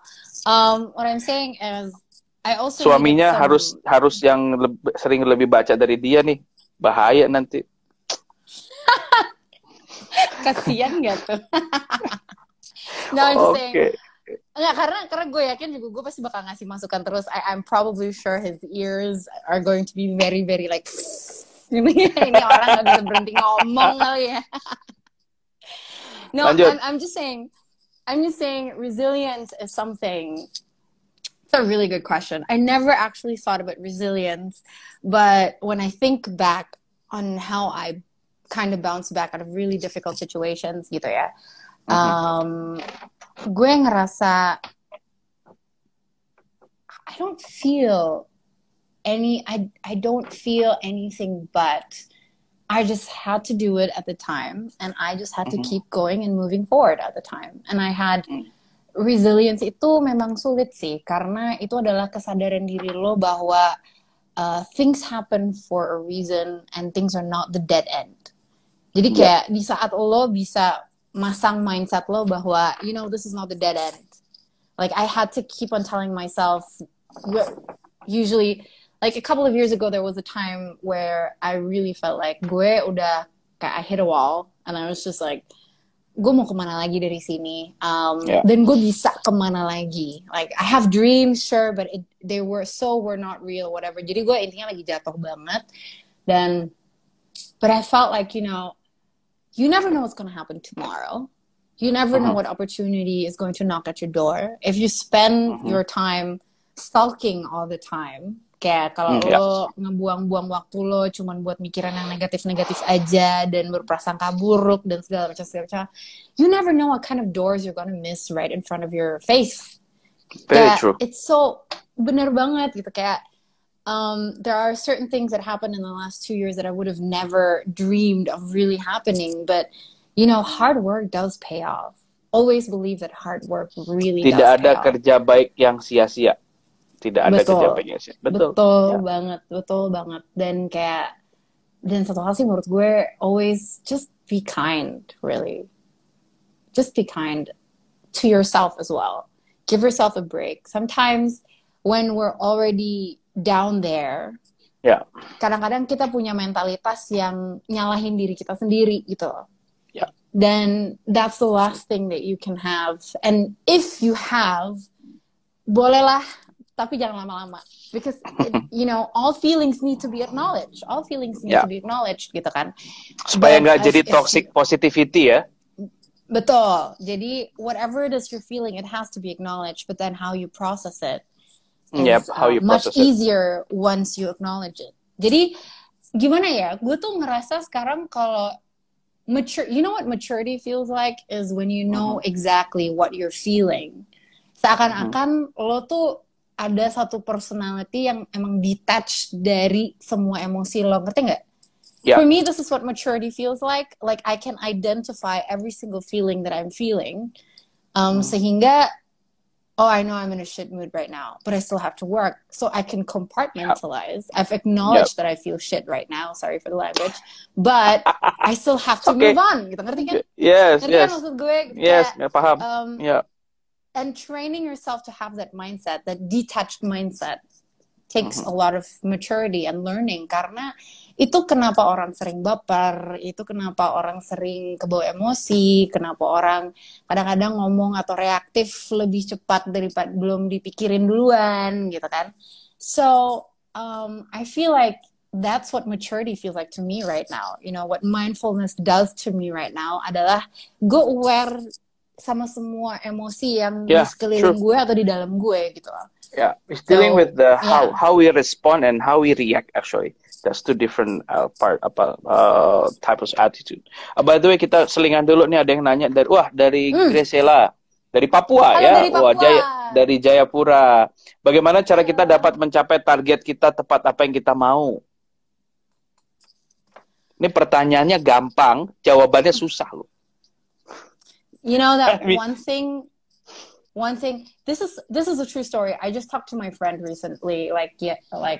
What I'm saying is, I also Suaminya needed some... harus yang sering lebih baca dari dia nih. Bahaya nanti. Kasian gak tuh? No, I'm just saying. Enggak, karena gue yakin juga gue pasti bakal ngasih masukan terus. I'm probably sure his ears are going to be very, very like, ini orang gak bisa berhenti ngomong kali ya. No, I'm just saying resilience is something. It's a really good question. I never actually thought about resilience, but when I think back on how I kind of bounce back out of really difficult situations gitu ya, gue ngerasa I don't feel anything, but I just had to do it at the time, and I just had to keep going and moving forward at the time. And I had resilience itu memang sulit sih, karena itu adalah kesadaran diri lo bahwa things happen for a reason and things are not the dead end. Jadi kayak di saat lo bisa masang mindset lo bahwa, you know, this is not the dead end. Like I had to keep on telling myself, usually, like a couple of years ago, there was a time where I really felt like gue udah kayak I hit a wall, and I was just like, gue mau kemana lagi dari sini? Dan gue bisa kemana lagi? Like I have dreams, sure, but they were not real, whatever. Jadi gue intinya lagi jatuh banget, but I felt like, you know, you never know what's going to happen tomorrow. You never know what opportunity is going to knock at your door. If you spend your time stalking all the time, kayak kalau lo ngebuang-buang waktu lo cuman buat mikiran yang negatif-negatif aja dan berprasangka buruk dan segala macam, you never know what kind of doors you're gonna miss right in front of your face. Very true. It's so bener banget gitu, kayak there are certain things that happened in the last 2 years that I would have never dreamed of really happening, but you know, hard work does pay off. Always believe that hard work really does pay off. Tidak ada kerja baik yang sia-sia. Tidak ada kerja baik yang sia-sia. Betul banget. Dan satu hal sih menurut gue, always just be kind, really. Just be kind to yourself as well. Give yourself a break. Sometimes when we're already down there, kadang-kadang kita punya mentalitas yang nyalahin diri kita sendiri gitu loh. Then that's the last thing that you can have. And if you have, bolehlah, tapi jangan lama-lama. Because, you know, all feelings need to be acknowledged. All feelings need to be acknowledged, gitu kan. Supaya nggak jadi toxic positivity ya. Betul. Jadi, whatever it is you're feeling, it has to be acknowledged. But then how you process it is much easier once you acknowledge it. Jadi, gimana ya? Gue tuh ngerasa sekarang kalau you know what maturity feels like is when you know exactly what you're feeling. Seakan-akan lo tuh ada satu personality yang emang detached dari semua emosi lo, ngerti nggak? For me, this is what maturity feels like. Like I can identify every single feeling that I'm feeling, sehingga oh, I know I'm in a shit mood right now, but I still have to work. So I can compartmentalize. I've acknowledged that I feel shit right now. Sorry for the language. But I still have to move on. Gitu. Ngerti kan? Yes, Ngerti kan maksud gue? Yes, Kayak, paham. And training yourself to have that mindset, that detached mindset, takes a lot of maturity and learning. Karena itu kenapa orang sering baper, itu kenapa orang sering kebawa emosi, kenapa orang kadang-kadang ngomong atau reaktif lebih cepat daripada belum dipikirin duluan, gitu kan. So, I feel like that's what maturity feels like to me right now. You know, what mindfulness does to me right now adalah gue aware sama semua emosi yang di sekeliling gue atau di dalam gue, gitu loh. Yeah, it's dealing with the how we respond and how we react actually. That's two different types of attitude. By the way, kita selingan dulu nih, ada yang nanya dari Gresela, dari Papua. Halo, ya. Dari Papua. Dari Jayapura. Bagaimana cara kita dapat mencapai target kita tepat apa yang kita mau? Ini pertanyaannya gampang, jawabannya susah loh. You know that one thing, this is a true story. I just talked to my friend recently, like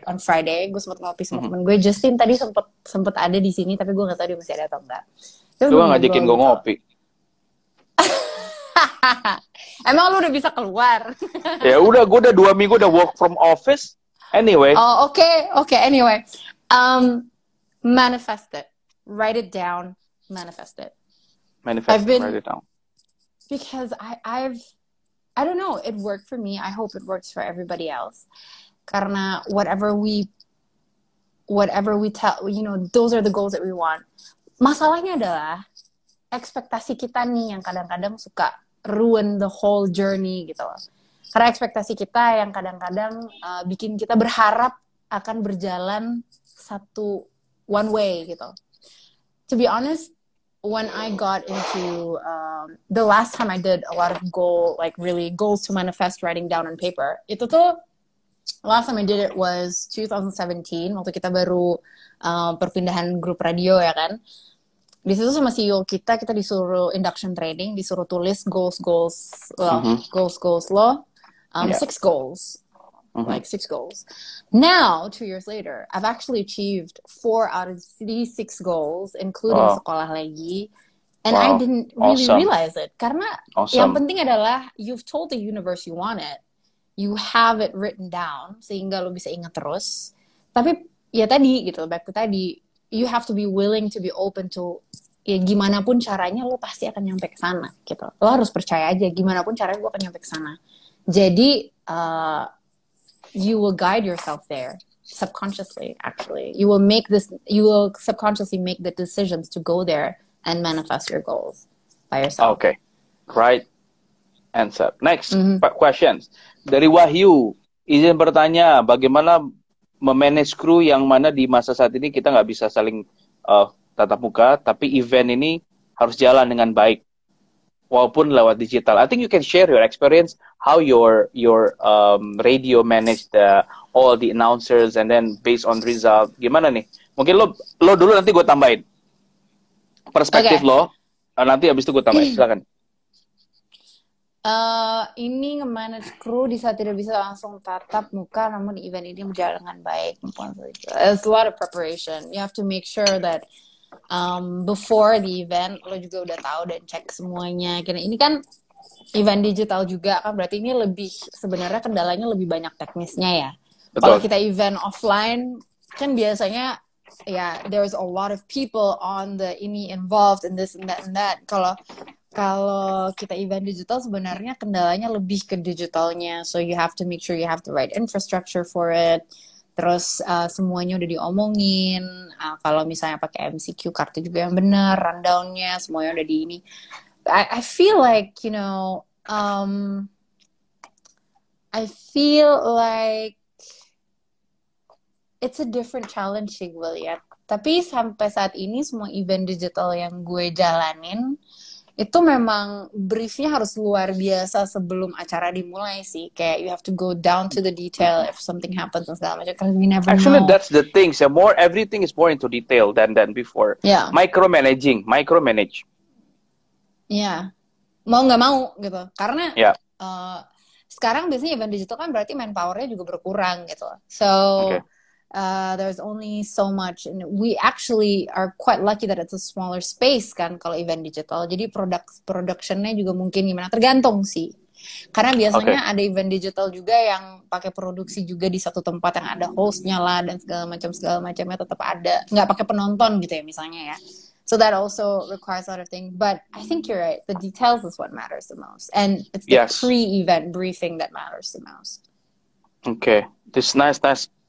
on Friday, gue sempat ngopi sama temen gue. Justin tadi sempet ada di sini, tapi gue nggak tahu dia masih ada atau enggak. Gue ngajakin gue ngopi. Emang lu udah bisa keluar? Ya udah, gue udah 2 minggu udah work from office. Anyway. Oh, okay. Anyway, manifest it, write it down, manifest it. Write it down. Because I don't know, it worked for me. I hope it works for everybody else. Karena whatever we tell, you know, those are the goals that we want. Masalahnya adalah ekspektasi kita nih yang kadang-kadang suka ruin the whole journey gitu loh. Karena ekspektasi kita yang kadang-kadang bikin kita berharap akan berjalan one way gitu. To be honest, when I got into the last time I did a lot of goals to manifest, writing down on paper, itu tuh last time I did it was 2017, waktu kita baru perpindahan grup radio ya kan. Di situ sama CEO kita disuruh induction training, disuruh tulis goals lo, 6 goals. Like 6 goals. Now, 2 years later, I've actually achieved 4 out of these 6 goals, including sekolah lagi. And I didn't really realize it. Karena yang penting adalah you've told the universe you want it. You have it written down, sehingga lo bisa ingat terus. Tapi ya tadi gitu, back to tadi, you have to be willing to be open to, ya gimana pun caranya lo pasti akan nyampe ke sana gitu. Lo harus percaya aja, gimana pun caranya gue akan nyampe ke sana. Jadi, you will guide yourself there subconsciously. Actually, you will subconsciously make the decisions to go there and manifest your goals by yourself. Okay, right answer. Next questions dari Wahyu. Izin bertanya, bagaimana memanage kru yang mana di masa saat ini kita nggak bisa saling tatap muka, tapi event ini harus jalan dengan baik walaupun lewat digital. I think you can share your experience, how your radio manage all the announcers and then based on result. Gimana nih? Mungkin lo dulu, nanti gue tambahin perspektif lo. Nanti habis itu gue tambahin. Silakan. Ini nge-manage kru di saat tidak bisa langsung tatap muka, namun event ini berjalan dengan baik. There's a lot of preparation. You have to make sure that before the event lo juga udah tahu dan cek semuanya. Karena ini kan event digital juga kan, berarti ini sebenarnya kendalanya lebih banyak teknisnya ya. Kalau kita event offline kan biasanya ya there's a lot of people on the involved in this and that. Kalau kita event digital sebenarnya kendalanya lebih ke digitalnya. So you have to make sure you have the right infrastructure for it. Terus semuanya udah diomongin. Kalau misalnya pakai MCQ, kartu juga yang benar, rundown-nya semuanya udah di ini. I feel like, you know, I feel like it's a different challenge sih gue lihat. Tapi sampai saat ini semua event digital yang gue jalanin itu memang briefnya harus luar biasa sebelum acara dimulai sih. Kayak you have to go down to the detail if something happens and segala macam. Because we never Actually, know. that's the thing. So everything is more into detail than before. Yeah. Micromanage. Yeah. Mau nggak mau gitu. Karena sekarang biasanya event digital kan berarti manpowernya juga berkurang gitu. So there's only so much, and we actually are quite lucky that it's a smaller space kan kalau event digital. Jadi productionnya juga mungkin gimana, tergantung sih. Karena biasanya ada event digital juga yang pakai produksi juga di satu tempat yang ada hostnya lah dan segala macamnya tetap ada, nggak pakai penonton gitu ya misalnya ya. So that also requires a lot of things. But I think you're right. The details is what matters the most, and it's the pre-event briefing that matters the most. Okay, this nice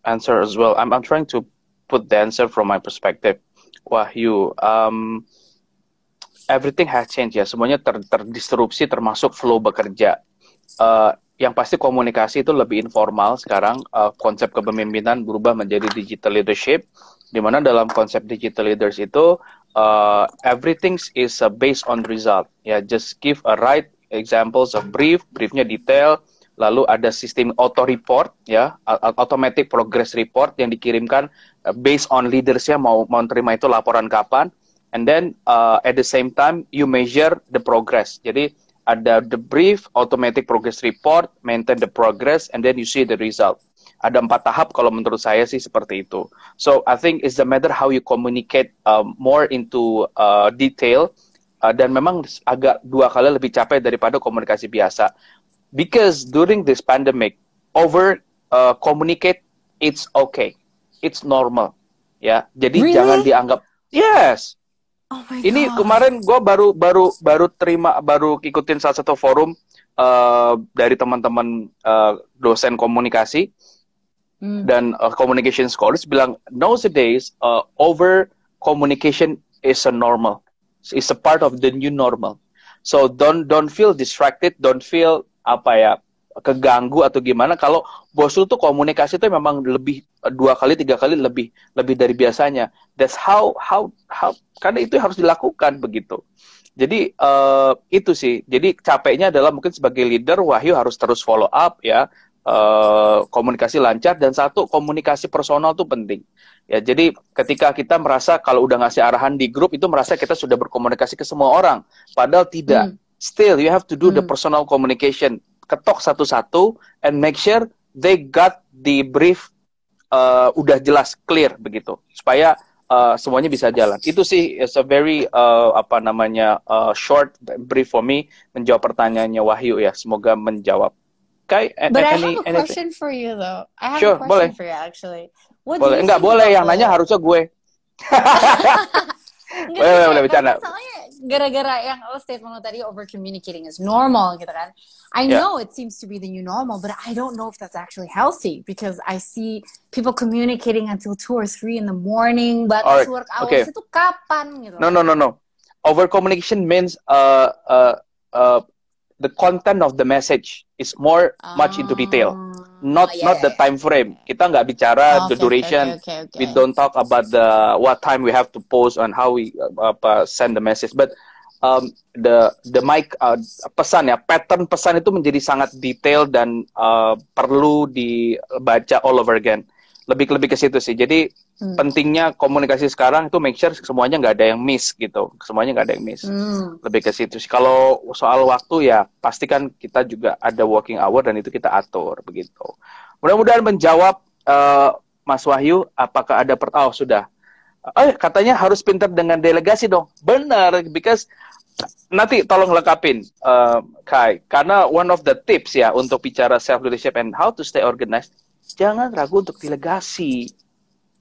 answer as well. I'm trying to put the answer from my perspective. Wahyu, everything has changed ya. Semuanya terdisrupsi termasuk flow bekerja. Yang pasti komunikasi itu lebih informal sekarang. Konsep kepemimpinan berubah menjadi digital leadership, di mana dalam konsep digital leaders itu everything is based on result. Ya, just give a right examples of briefnya detail. Lalu ada sistem auto report, ya, automatic progress report yang dikirimkan based on leadersnya mau terima itu laporan kapan, and then at the same time you measure the progress. Jadi ada the brief, automatic progress report, maintain the progress, and then you see the result. Ada 4 tahap kalau menurut saya sih seperti itu. So I think it's the matter how you communicate more into detail, dan memang agak 2 kali lebih capek daripada komunikasi biasa. Because during this pandemic, communicate it's okay, it's normal, ya. Jadi jangan dianggap yes. Oh my Ini God. kemarin gue baru ikutin salah satu forum dari teman-teman dosen komunikasi dan communication scholars bilang nowadays over communication is a normal, is a part of the new normal. So don't feel distracted, don't feel keganggu atau gimana kalau bos lu tuh komunikasi tuh memang lebih 2 kali 3 kali lebih dari biasanya. That's how karena itu harus dilakukan begitu. Jadi itu sih. Jadi capeknya adalah mungkin sebagai leader Wahyu harus terus follow up ya, komunikasi lancar, dan satu komunikasi personal tuh penting. Ya, jadi ketika kita merasa kalau udah ngasih arahan di grup itu merasa kita sudah berkomunikasi ke semua orang, padahal tidak. Still, you have to do the personal communication. Ketok satu-satu and make sure they got the brief udah jelas, clear begitu. Supaya semuanya bisa jalan. Itu sih is a very short brief for me menjawab pertanyaannya Wahyu ya. Semoga menjawab. Okay, but I have a question for you though. I have a question for you actually. Boleh. Enggak boleh, yang nanya harusnya gue. Boleh bercanda. Masalahnya gara-gara yang statement lo tadi over communicating is normal gitu kan. I know it seems to be the new normal, but I don't know if that's actually healthy because I see people communicating until 2 or 3 in the morning, but work hours itu kapan gitu. No. Over communication means the content of the message is more much into detail. Not the time frame. Kita nggak bicara the duration. Okay. We don't talk about the what time we have to post and how we send the message. But the mic pesan ya, pattern pesan itu menjadi sangat detail dan perlu dibaca all over again. Lebih ke situ sih. Jadi pentingnya komunikasi sekarang itu make sure semuanya nggak ada yang miss gitu. Semuanya nggak ada yang miss. Lebih ke situ sih. Kalau soal waktu ya pastikan kita juga ada working hour dan itu kita atur begitu. Mudah-mudahan menjawab Mas Wahyu. Apakah ada sudah. Katanya harus pintar dengan delegasi dong. Benar, because nanti tolong lengkapin Kai. Karena one of the tips ya untuk bicara self leadership and how to stay organized, jangan ragu untuk delegasi.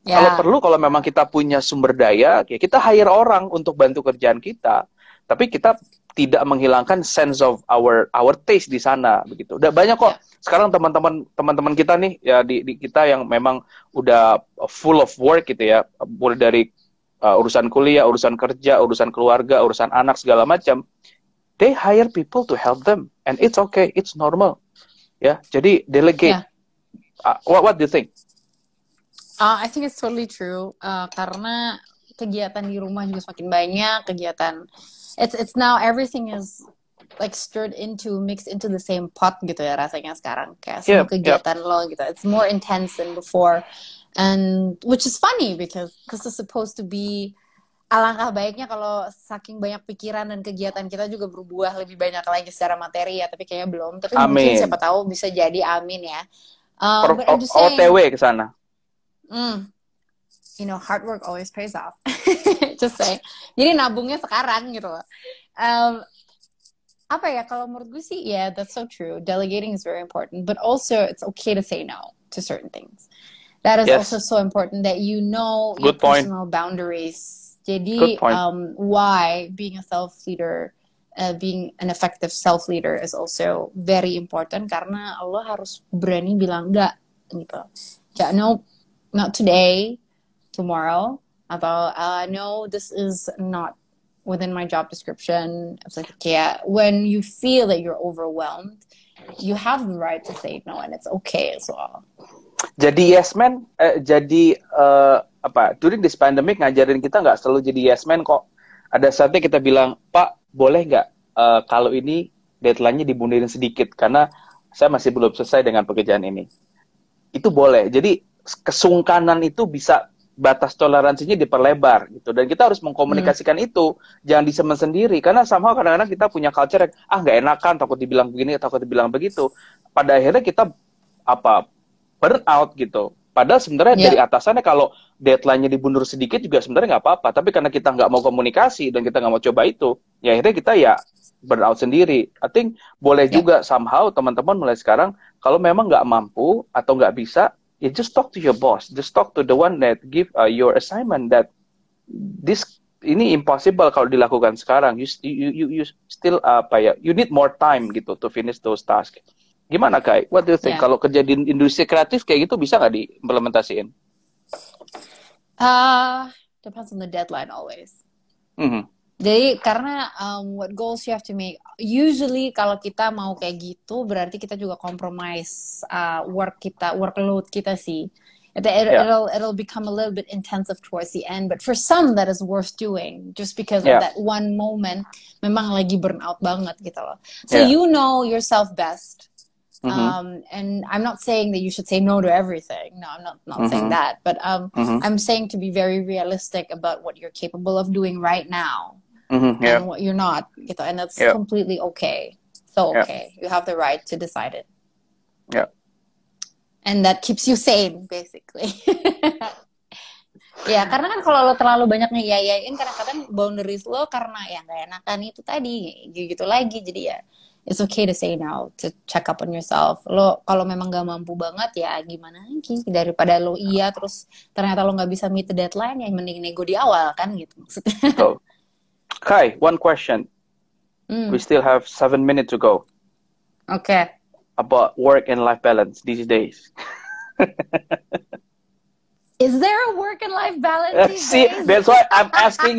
Kalau perlu, kalau memang kita punya sumber daya, ya kita hire orang untuk bantu kerjaan kita. Tapi kita tidak menghilangkan sense of our taste di sana, begitu. Udah banyak kok. Sekarang teman-teman kita nih, ya di kita yang memang udah full of work gitu ya, mulai dari urusan kuliah, urusan kerja, urusan keluarga, urusan anak segala macam. They hire people to help them, and it's okay, it's normal. Ya, jadi delegate. What do you think? I think it's totally true. Karena kegiatan di rumah juga semakin banyak, kegiatan. It's now everything is like mixed into the same pot gitu ya rasanya sekarang. Kayak semua kegiatan lo gitu. It's more intense than before, and which is funny because it's supposed to be alangkah baiknya kalau saking banyak pikiran dan kegiatan kita juga berbuah lebih banyak lagi secara materi ya, tapi kayaknya belum. Tapi mungkin siapa Amin. tahu bisa jadi, amin ya. But I'm just saying, OTW ke sana. Hard work always pays off. Just saying. Jadi nabungnya sekarang gitu loh. Apa ya, kalau menurut gue sih, yeah, that's so true. Delegating is very important, but also it's okay to say no to certain things. That is also so important, that you know your personal boundaries. Jadi, why being a self-leader, being an effective self-leader is also very important, karena lo harus berani bilang enggak gitu. Ya, no, not today, tomorrow, atau no, this is not within my job description. It's like, yeah, when you feel that you're overwhelmed, you have the right to say no, and it's okay as well. Jadi yes man, during this pandemic ngajarin kita nggak selalu jadi yes man kok. Ada saatnya kita bilang, Pak, boleh nggak kalau ini deadline-nya dibundirin sedikit karena saya masih belum selesai dengan pekerjaan ini. Itu boleh. Jadi kesungkanan itu bisa, batas toleransinya diperlebar gitu, dan kita harus mengkomunikasikan itu, jangan disemen sendiri, karena somehow kadang-kadang kita punya culture yang nggak enakan, takut dibilang begini, takut dibilang begitu, pada akhirnya kita burn out gitu. Padahal sebenarnya dari atasannya kalau deadline-nya dimundur sedikit juga sebenarnya nggak apa-apa, tapi karena kita nggak mau komunikasi dan kita nggak mau coba itu, ya akhirnya kita ya burn out sendiri. I think boleh juga somehow teman-teman mulai sekarang, kalau memang nggak mampu atau nggak bisa, you just talk to your boss, just talk to the one that give your assignment, that ini impossible kalau dilakukan sekarang. You still you need more time gitu to finish those tasks. Gimana Kai? What do you think? Kalau kerja di industri kreatif kayak gitu bisa nggak diimplementasiin? Depends on the deadline always. Jadi karena what goals you have to make, usually kalau kita mau kayak gitu berarti kita juga compromise workload kita sih. It'll become a little bit intensive towards the end, but for some that is worth doing just because of that one moment memang lagi burnout banget gitu loh. So you know yourself best. And I'm not saying that you should say no to everything. No, I'm not saying that, but I'm saying to be very realistic about what you're capable of doing right now. And what you're not, gitu, and that's completely okay. So okay, you have the right to decide it. And that keeps you sane, basically. Ya, karena kan kalau lo terlalu banyak ngeyayain, kadang-kadang boundaries lo karena ya nggak enakan itu tadi, gitu lagi. Jadi ya, it's okay to say no, to check up on yourself. Lo kalau memang nggak mampu banget, ya gimana lagi, daripada lo terus ternyata lo nggak bisa meet the deadline, ya mending nego di awal kan, gitu maksudnya. So, Kai, one question. We still have 7 minutes to go. Okay. About work and life balance these days. Is there a work and life balance these days? That's why I'm asking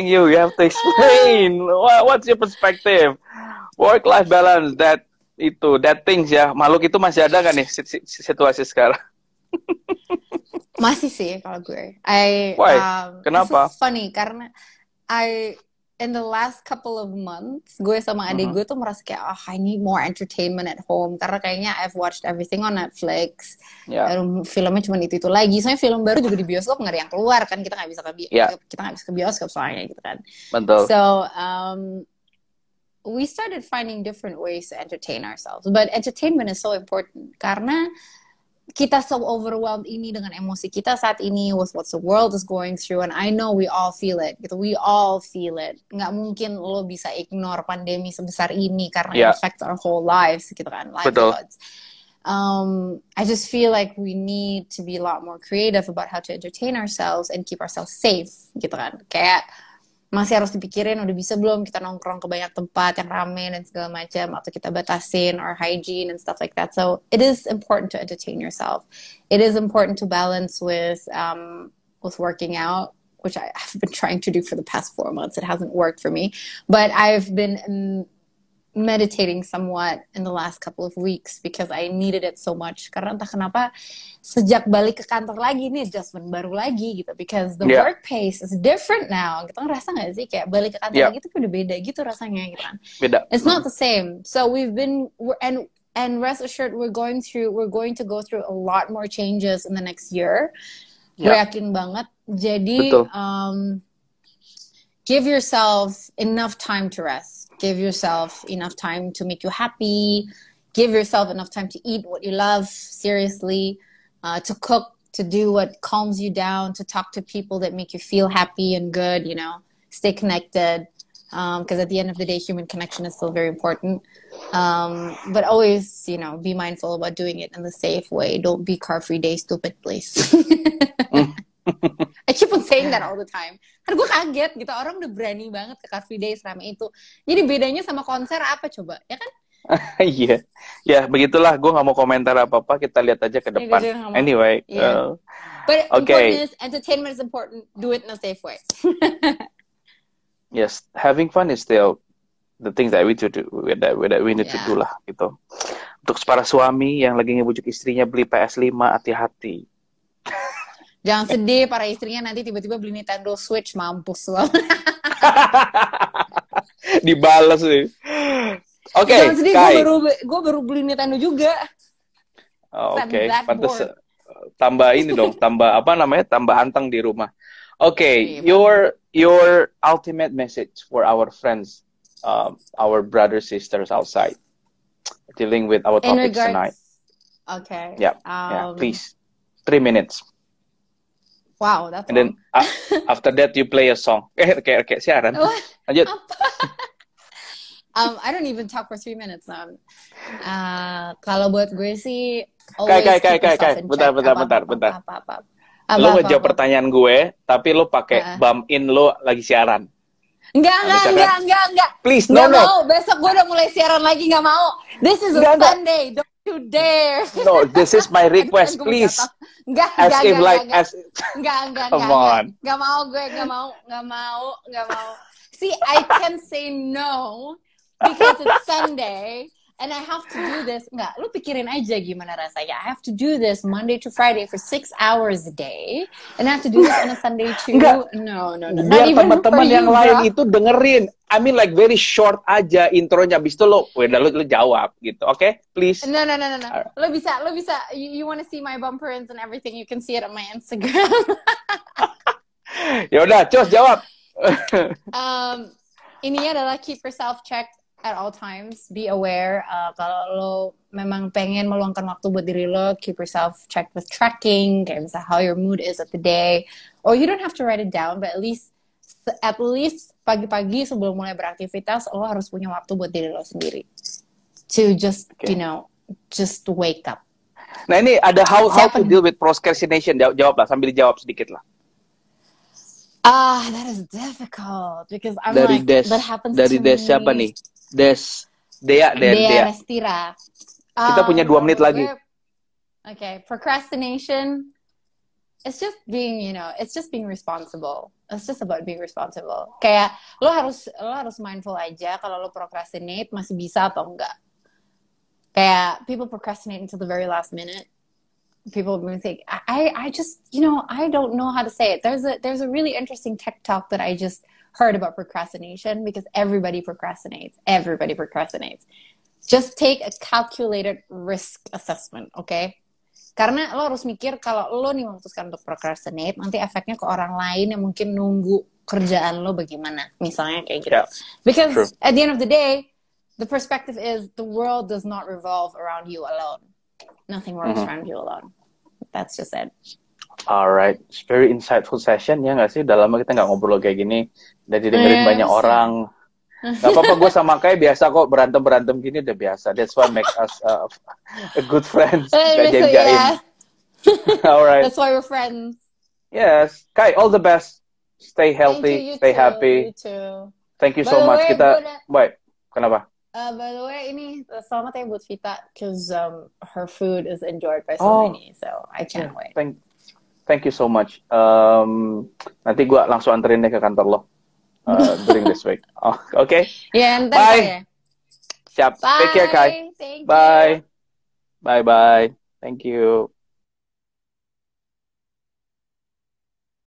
you. You have to explain. What's your perspective? Work-life balance, that things ya. Makhluk itu masih ada nggak nih situasi sekarang? Masih sih kalau gue. Why? Kenapa? It's funny karena in the last couple of months, gue sama adik gue tuh merasa kayak, I need more entertainment at home. Karena kayaknya I've watched everything on Netflix. Filmnya cuma itu lagi. Soalnya film baru juga di bioskop nggak ada yang keluar kan. Kita nggak bisa ke bioskop soalnya gitu kan. Betul. So we started finding different ways to entertain ourselves. But entertainment is so important karena kita so overwhelmed ini dengan emosi kita saat ini with what the world is going through, and I know we all feel it gitu. We all feel it. Nggak mungkin lo bisa ignore pandemi sebesar ini karena it affects our whole lives gitu kan. Betul. I just feel like we need to be a lot more creative about how to entertain ourselves and keep ourselves safe gitu kan. Kayak masih harus dipikirin udah bisa belum kita nongkrong ke banyak tempat yang rame dan segala macam, atau kita batasin our hygiene and stuff like that. So it is important to entertain yourself. It is important to balance with working out, which I have been trying to do for the past 4 months. It hasn't worked for me, but I've been meditating somewhat in the last couple of weeks because I needed it so much. Karena entah kenapa sejak balik ke kantor lagi ini adjustment baru lagi gitu, because the work pace is different now. Kita ngerasa nggak sih kayak balik ke kantor lagi tuh udah beda gitu rasanya gitu kan. Beda. It's not the same. So and rest assured we're going to go through a lot more changes in the next year. Gue yakin banget. Jadi, Betul. give yourself enough time to rest. Give yourself enough time to make you happy. Give yourself enough time to eat what you love, seriously, to cook, to do what calms you down, to talk to people that make you feel happy and good, you know, stay connected. Because at the end of the day, human connection is still very important. But always, you know, be mindful about doing it in the safe way. Don't be car-free day, stupid, please. I keep on saying that all the time. Karena gue kaget gitu, orang udah berani banget ke car free day selama itu. Jadi bedanya sama konser apa coba, ya kan? Iya, ya begitulah. Gue nggak mau komentar apa-apa. Kita lihat aja ke depan. Anyway, but important is entertainment is important. Do it in a safe way. Yes, having fun is still the things that we to do, that we need to do lah gitu. Untuk para suami yang lagi ngebujuk istrinya beli PS5, hati-hati. Jangan sedih, para istrinya nanti tiba-tiba beli Nintendo Switch, mampus loh. Dibalas nih. Oke, jangan sedih, gue baru beli Nintendo juga. Oke, pantes tambah ini dong, tambah apa namanya, tambah anteng di rumah. Oke, your ultimate message for our friends, our brothers sisters outside, dealing with our topics tonight. Okay. Yeah, please, 3 minutes. Wow, that's and then after that you play a song. Kayak siaran. Lanjut. I don't even talk for 3 minutes now. Kalau buat gue sih, always keep yourself in check. Bentar. Lo ngejawab pertanyaan gue, tapi lo pakai bump in lo lagi siaran. Enggak. Please, no. Mau. Besok gue udah mulai siaran lagi, nggak mau. This is a Sunday. Don't you dare. No, this is my request, please. Enggak. Come on. Nggak mau. See, I can say no because it's Sunday and I have to do this. Enggak, lu pikirin aja gimana rasanya. I have to do this Monday to Friday for 6 hours a day and I have to do this on a Sunday too. Enggak. No. Biar teman-teman yang lain itu dengerin. I mean like very short aja intronya, abis itu lo jawab gitu, oke? Please. No. Lo bisa. You want to see my bumper and everything? You can see it on my Instagram. Yaudah, cus jawab. Ininya adalah keep yourself checked at all times. Be aware. Kalau lo memang pengen meluangkan waktu buat diri lo, keep yourself checked with tracking, kayak misalnya how your mood is at the day. Or you don't have to write it down, but at least pagi-pagi sebelum mulai beraktivitas, lo harus punya waktu buat diri lo sendiri. To just, you know, just wake up. Nah ini ada how to deal with procrastination. Jawab lah, sambil jawab sedikit lah. That is difficult because I'm that happens to me. Dari Des siapa nih? Dea Restira. Kita punya 2 menit lagi. Okay, procrastination. It's just being, it's just being responsible. It's just about being responsible. Kayak lo harus mindful aja kalau lo procrastinate masih bisa atau enggak. Kayak people procrastinate until the very last minute. People will say, I just, I don't know how to say it. There's a really interesting TikTok that I just heard about procrastination because everybody procrastinates. Just take a calculated risk assessment, okay? Karena lo harus mikir kalau lo nih memutuskan untuk procrastinate, nanti efeknya ke orang lain yang mungkin nunggu kerjaan lo bagaimana. Misalnya kayak gitu. Because at the end of the day, the perspective is the world does not revolve around you alone. Nothing revolves around you alone. That's just it. Alright, it's very insightful session ya nggak sih? Udah lama kita nggak ngobrol kayak gini. Udah didengerin banyak orang. Gak apa-apa, gue sama kayak biasa kok, berantem gini udah biasa. That's what makes us a good friends. Gak jaim-jaim. Alright. That's why we're friends. Yes, Kai, all the best. Stay healthy, stay happy. You too. Thank you so much. Bye. Kenapa? By the way, ini selamat ya buat Vita, because her food is enjoyed by so many, so I can't wait. Thank you so much. Nanti gue langsung anterin deh ke kantor lo. During this week. Okay. Yeah, bye. Siap. Bye. Take care, Kai. Thank bye. You. Bye. Thank you.